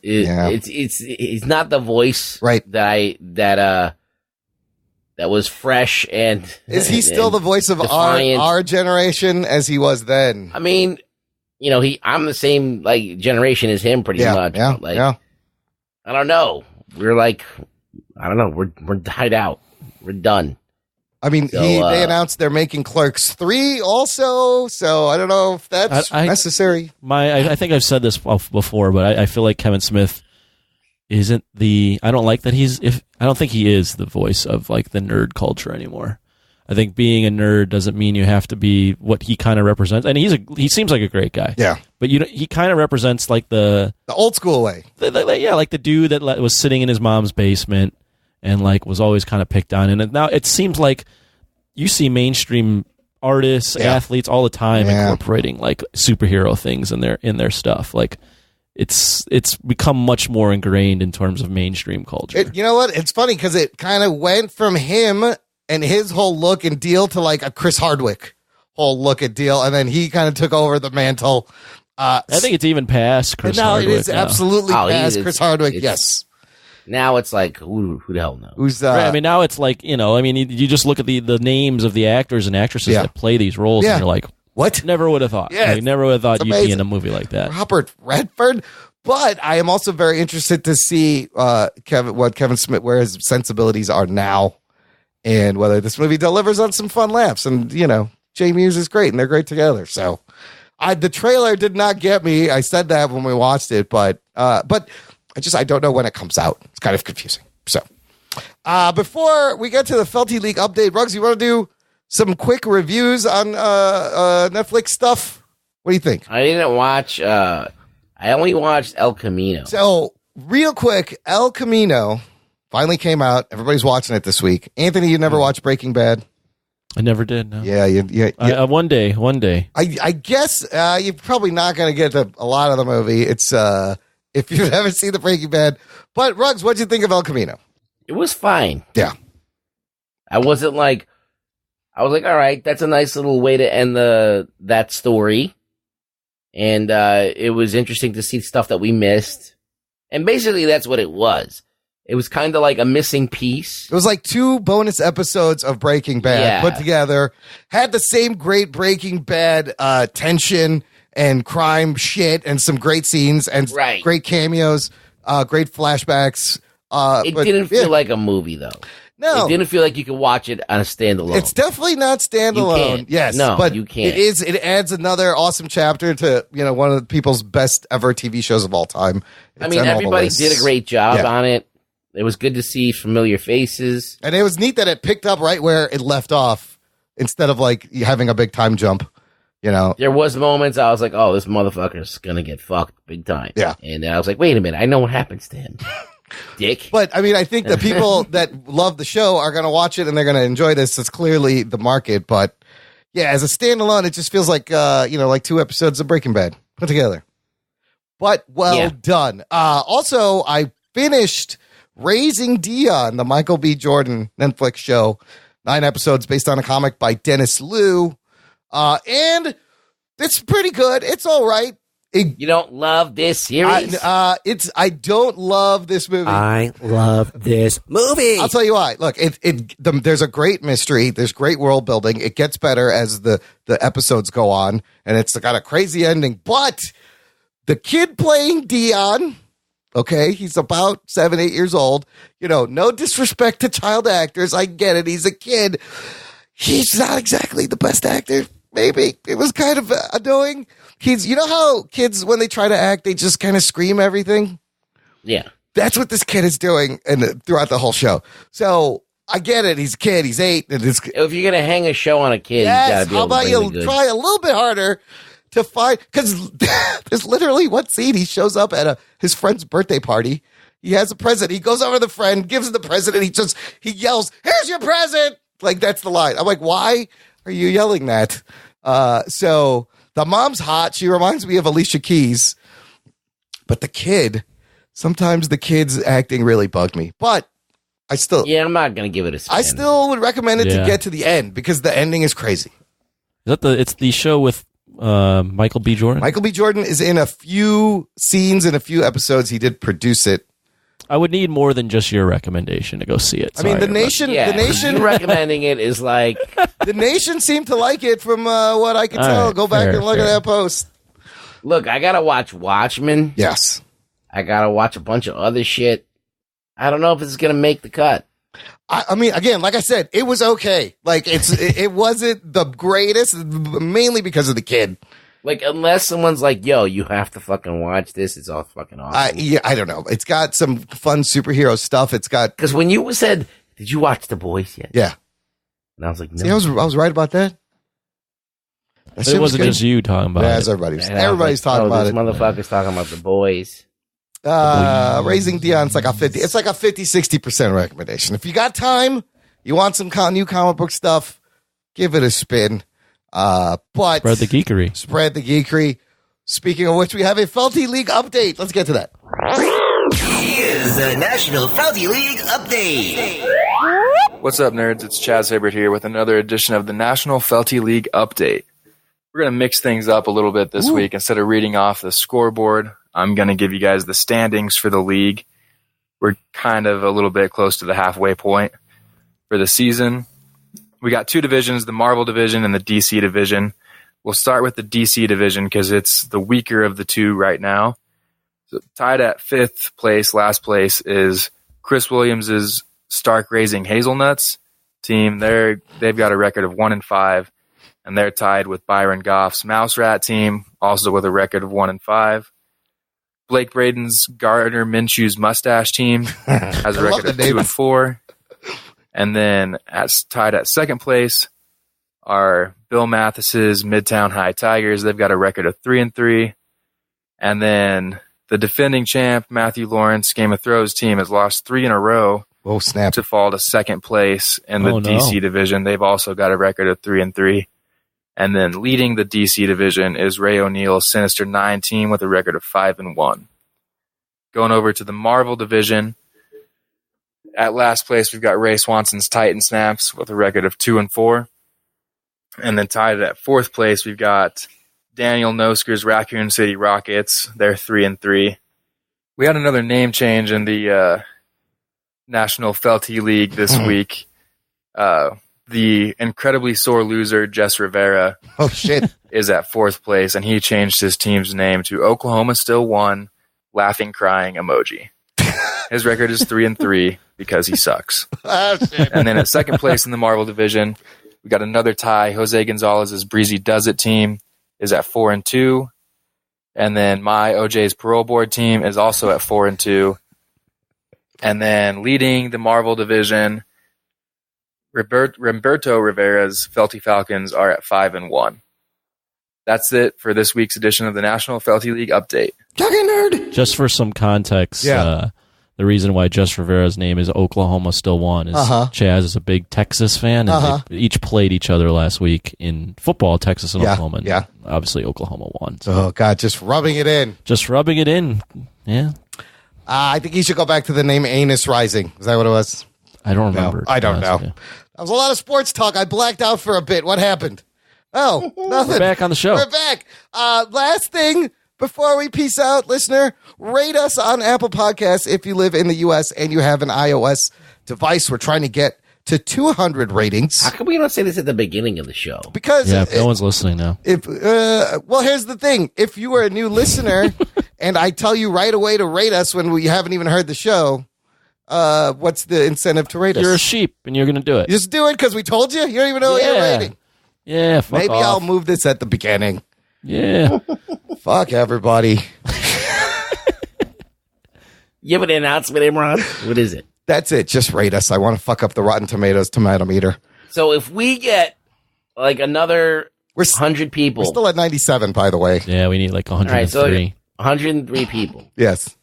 He's not the voice right that was fresh and is he still the voice of our generation as he was then? I mean, you know, I'm the same like generation as him pretty much. Yeah, like, yeah. I don't know. We're like, I don't know. We're died out. We're done. I mean, they announced they're making Clerks 3 also, so I don't know if that's necessary. I think I've said this before, but I feel like Kevin Smith isn't I don't think he is the voice of like the nerd culture anymore. I think being a nerd doesn't mean you have to be what he kind of represents. And he seems like a great guy. Yeah. But he kind of represents like the old school way. Like the dude that was sitting in his mom's basement and like was always kind of picked on. And now it seems like you see mainstream artists, athletes all the time incorporating like superhero things in their stuff. Like it's become much more ingrained in terms of mainstream culture. You know what? It's funny because it kind of went from him and his whole look and deal to like a Chris Hardwick whole look and deal, and then he kind of took over the mantle. I think it's even past Chris Hardwick. It is absolutely past Chris Hardwick. Yes. Now it's like who the hell knows? Who's right, I mean, now it's like you just look at the names of the actors and actresses that play these roles, and you're like, what? Never would have thought. Yeah, never would have thought you'd be in a movie like that. Robert Redford. But I am also very interested to see Kevin Smith, where his sensibilities are now, and whether this movie delivers on some fun laughs. And Jay Muse is great, and they're great together. So, the trailer did not get me. I said that when we watched it, but I don't know when it comes out. It's kind of confusing. So, before we get to the Felty League update, Ruggs, you want to do some quick reviews on Netflix stuff? What do you think? I didn't watch. I only watched El Camino. So, real quick, El Camino finally came out. Everybody's watching it this week. Anthony, you never watched Breaking Bad? I never did. No. Yeah. One day. I guess you're probably not going to get a lot of the movie. It's if you've never seen the Breaking Bad. But Ruggs, what'd you think of El Camino? It was fine. Yeah. I was like, all right, that's a nice little way to end that story. And it was interesting to see stuff that we missed. And basically that's what it was. It was kind of like a missing piece. It was like 2 bonus episodes of Breaking Bad put together. Had the same great Breaking Bad tension and crime shit and some great scenes and great cameos, great flashbacks. It didn't feel like a movie, though. No. It didn't feel like you could watch it on a standalone. It's definitely not standalone. Yes. No, but you can't. It adds another awesome chapter to, one of the people's best ever TV shows of all time. I mean, everybody did a great job on it. It was good to see familiar faces. And it was neat that it picked up right where it left off instead of like having a big time jump. There was moments I was like, oh, this motherfucker's gonna get fucked big time. Yeah. And then I was like, wait a minute, I know what happens to him. Dick. But I mean, I think the people that love the show are going to watch it and they're going to enjoy this. It's clearly the market. But yeah, as a standalone, it just feels like, like 2 episodes of Breaking Bad put together. But well done. Also, I finished Raising Dion, the Michael B. Jordan Netflix show. 9 episodes based on a comic by Dennis Liu. And it's pretty good. It's all right. You don't love this series? I don't love this movie. I love this movie. I'll tell you why. Look, there's a great mystery. There's great world building. It gets better as the episodes go on, and it's got a crazy ending. But the kid playing Dion, okay, he's about 7-8 years old. No disrespect to child actors. I get it. He's a kid. He's not exactly the best actor. Maybe it was kind of annoying. Kids, you know how kids, when they try to act, they just kind of scream everything? Yeah. That's what this kid is doing throughout the whole show. So I get it. He's a kid. He's 8. And if you're going to hang a show on a kid, yes, you got to be how able to about you try a little bit harder to find, because there's literally one scene. He shows up at his friend's birthday party. He has a present. He goes over to the friend, gives him the present, and he yells, "Here's your present." Like, that's the line. I'm like, why are you yelling that? So the mom's hot. She reminds me of Alicia Keys. But the kid, sometimes the kid's acting really bugged me. But I still... Yeah, I'm not going to give it a spin. I still would recommend it to get to the end because the ending is crazy. Is that it's the show with Michael B. Jordan? Michael B. Jordan is in a few scenes in a few episodes. He did produce it. I would need more than just your recommendation to go see it. I mean, the nation recommending it is like the nation seemed to like it from what I could tell. Right, go back and look at that post. Look, I gotta watch Watchmen. Yes, I gotta watch a bunch of other shit. I don't know if it's gonna make the cut. I mean, again, like I said, it was okay. Like it wasn't the greatest, mainly because of the kid. Like, unless someone's like, yo, you have to fucking watch this. It's all fucking awesome. I don't know. It's got some fun superhero stuff. It's got... Because when you said, did you watch The Boys yet? Yeah. And I was like, no. See, I was right about that. It wasn't just you talking about it. Everybody's talking about it. Motherfucker's talking about The Boys. Raising Dion, it's like a 50-60% recommendation. If you got time, you want some new comic book stuff, give it a spin. But spread the geekery. Spread the geekery. Speaking of which, we have a Felty League update. Let's get to that. Here's the National Felty League update. What's up, nerds? It's Chaz Hibbert here with another edition of the National Felty League update. We're going to mix things up a little bit this week. Instead of reading off the scoreboard, I'm going to give you guys the standings for the league. We're kind of a little bit close to the halfway point for the season. We got 2 divisions, the Marvel division and the DC division. We'll start with the DC division because it's the weaker of the 2 right now. So tied at 5th place, last place, is Chris Williams' Stark Raising Hazelnuts team. They've got a record of 1-5, and they're tied with Byron Goff's Mouse Rat team, also with a record of 1-5. Blake Braden's Gardner Minshew's Mustache team has a record of 2-4. And then tied at 2nd place are Bill Mathis's Midtown High Tigers. They've got a record of 3-3. And then the defending champ, Matthew Lawrence, Game of Thrones team, has lost 3 in a row. Oh, snap. To fall to 2nd place in the DC division. They've also got a record of 3-3. And then leading the DC division is Ray O'Neill's Sinister 9 team with a record of 5-1. Going over to the Marvel division, at last place, we've got Ray Swanson's Titan Snaps with a record of 2-4. And then tied at 4th place, we've got Daniel Nosker's Raccoon City Rockets. They're 3-3. We had another name change in the National Felty League this week. The incredibly sore loser, Jess Rivera, is at 4th place, and he changed his team's name to Oklahoma Still Won, Laughing Crying Emoji. His record is 3-3 because he sucks. And then at 2nd place in the Marvel division, we got another tie. Jose Gonzalez's Breezy Does It team is at 4-2. And then my OJ's Parole Board team is also at 4-2. And then leading the Marvel division, Roberto Rivera's Felty Falcons are at 5-1. That's it for this week's edition of the National Felty League Update. Talking nerd. Just for some context, the reason why Just Rivera's name is Oklahoma Still Won is Chaz is a big Texas fan, and they each played each other last week in football, Texas and Oklahoma. And obviously, Oklahoma won. So. Oh, God, just rubbing it in. Yeah. I think he should go back to the name Anus Rising. Is that what it was? I don't remember. No, I don't know. That was a lot of sports talk. I blacked out for a bit. What happened? Oh, nothing. We're back on the show. We're back. Last thing before we peace out, listener, rate us on Apple Podcasts if you live in the U.S. and you have an iOS device. We're trying to get to 200 ratings. How come we don't say this at the beginning of the show? Because no one's listening now. Well, here's the thing. If you are a new listener and I tell you right away to rate us when we haven't even heard the show, what's the incentive to rate us? You're a sheep and you're going to do it. You just do it because we told you? You don't even know what you're rating. Yeah, fuck Maybe off. I'll move this at the beginning. Yeah. Fuck everybody. You have an announcement, Imran? What is it? That's it. Just rate us. I want to fuck up the Rotten Tomatoes tomato meter. So if we get like another 100 people. We're still at 97, by the way. Yeah, we need like 103. All right, so 103 people. Yes.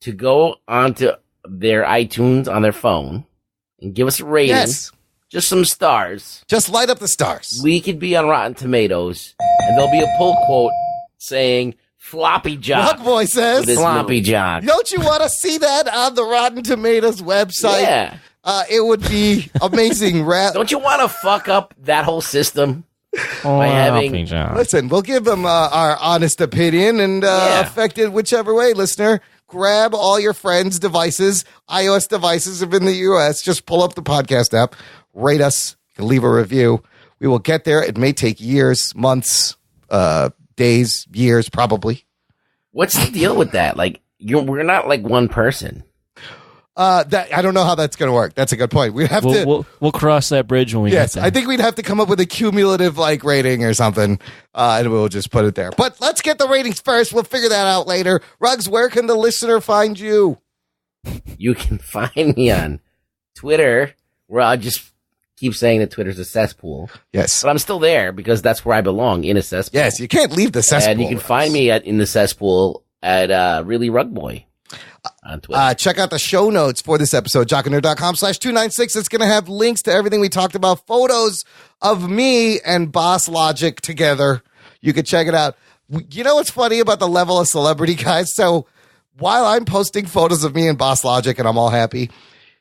To go onto their iTunes on their phone and give us a rating. Yes. Just some stars. Just light up the stars. We could be on Rotten Tomatoes, and there'll be a pull quote saying, floppy jock. Rug Boy says, floppy jock. Don't you want to see that on the Rotten Tomatoes website? Yeah. It would be amazing. Don't you want to fuck up that whole system by having... Listen, we'll give them our honest opinion and affect it whichever way, listener. Grab all your friends' devices, iOS devices if in the U.S. Just pull up the podcast app, rate us, leave a review. We will get there. It may take years, months, days, years, probably. What's the deal with that? Like, we're not like one person. That I don't know how that's going to work. That's a good point. We'll cross that bridge when we get there. I think we'd have to come up with a cumulative rating or something, and we'll just put it there. But let's get the ratings first. We'll figure that out later. Ruggs, where can the listener find you? You can find me on Twitter, where I just keep saying that Twitter's a cesspool. Yes, but I'm still there because that's where I belong, in a cesspool. Yes, you can't leave the cesspool. And you can find me in the cesspool at Really Rug Boy. On Twitter. Check out the show notes for this episode, jockandnerd.com/296. It's going to have links to everything we talked about, photos of me and Boss Logic together. You can check it out. You know what's funny about the level of celebrity, guys? So while I'm posting photos of me and Boss Logic and I'm all happy,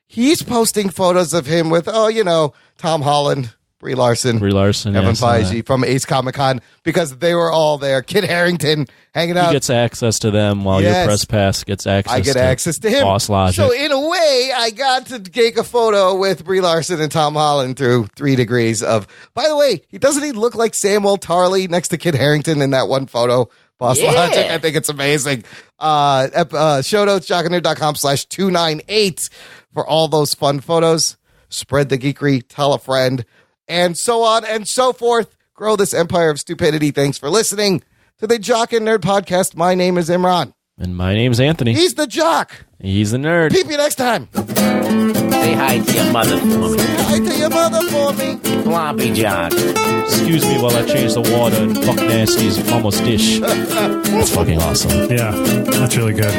he's posting photos of him with, Tom Holland, Brie Larson, Kevin Feige from Ace Comic Con, because they were all there. Kit Harington hanging out. He gets access to them while your press pass gets access. I get access to him. Boss Logic. So in a way, I got to take a photo with Brie Larson and Tom Holland through 3 degrees of. By the way, doesn't he look like Samuel Tarley next to Kit Harington in that one photo? Boss Logic. I think it's amazing. Show notes, jockandnerd.com/298 for all those fun photos. Spread the geekery, tell a friend, and so on and so forth. Grow this empire of stupidity. Thanks for listening to the Jock and Nerd Podcast. My name is Imran. And my name's Anthony. He's the jock. He's the nerd. Peep you next time. Say hi to your mother for me. Say hi to your mother for me. Floppy jock. Excuse me while I change the water in Buck Nasty's almost dish. That's fucking awesome. Yeah, that's really good.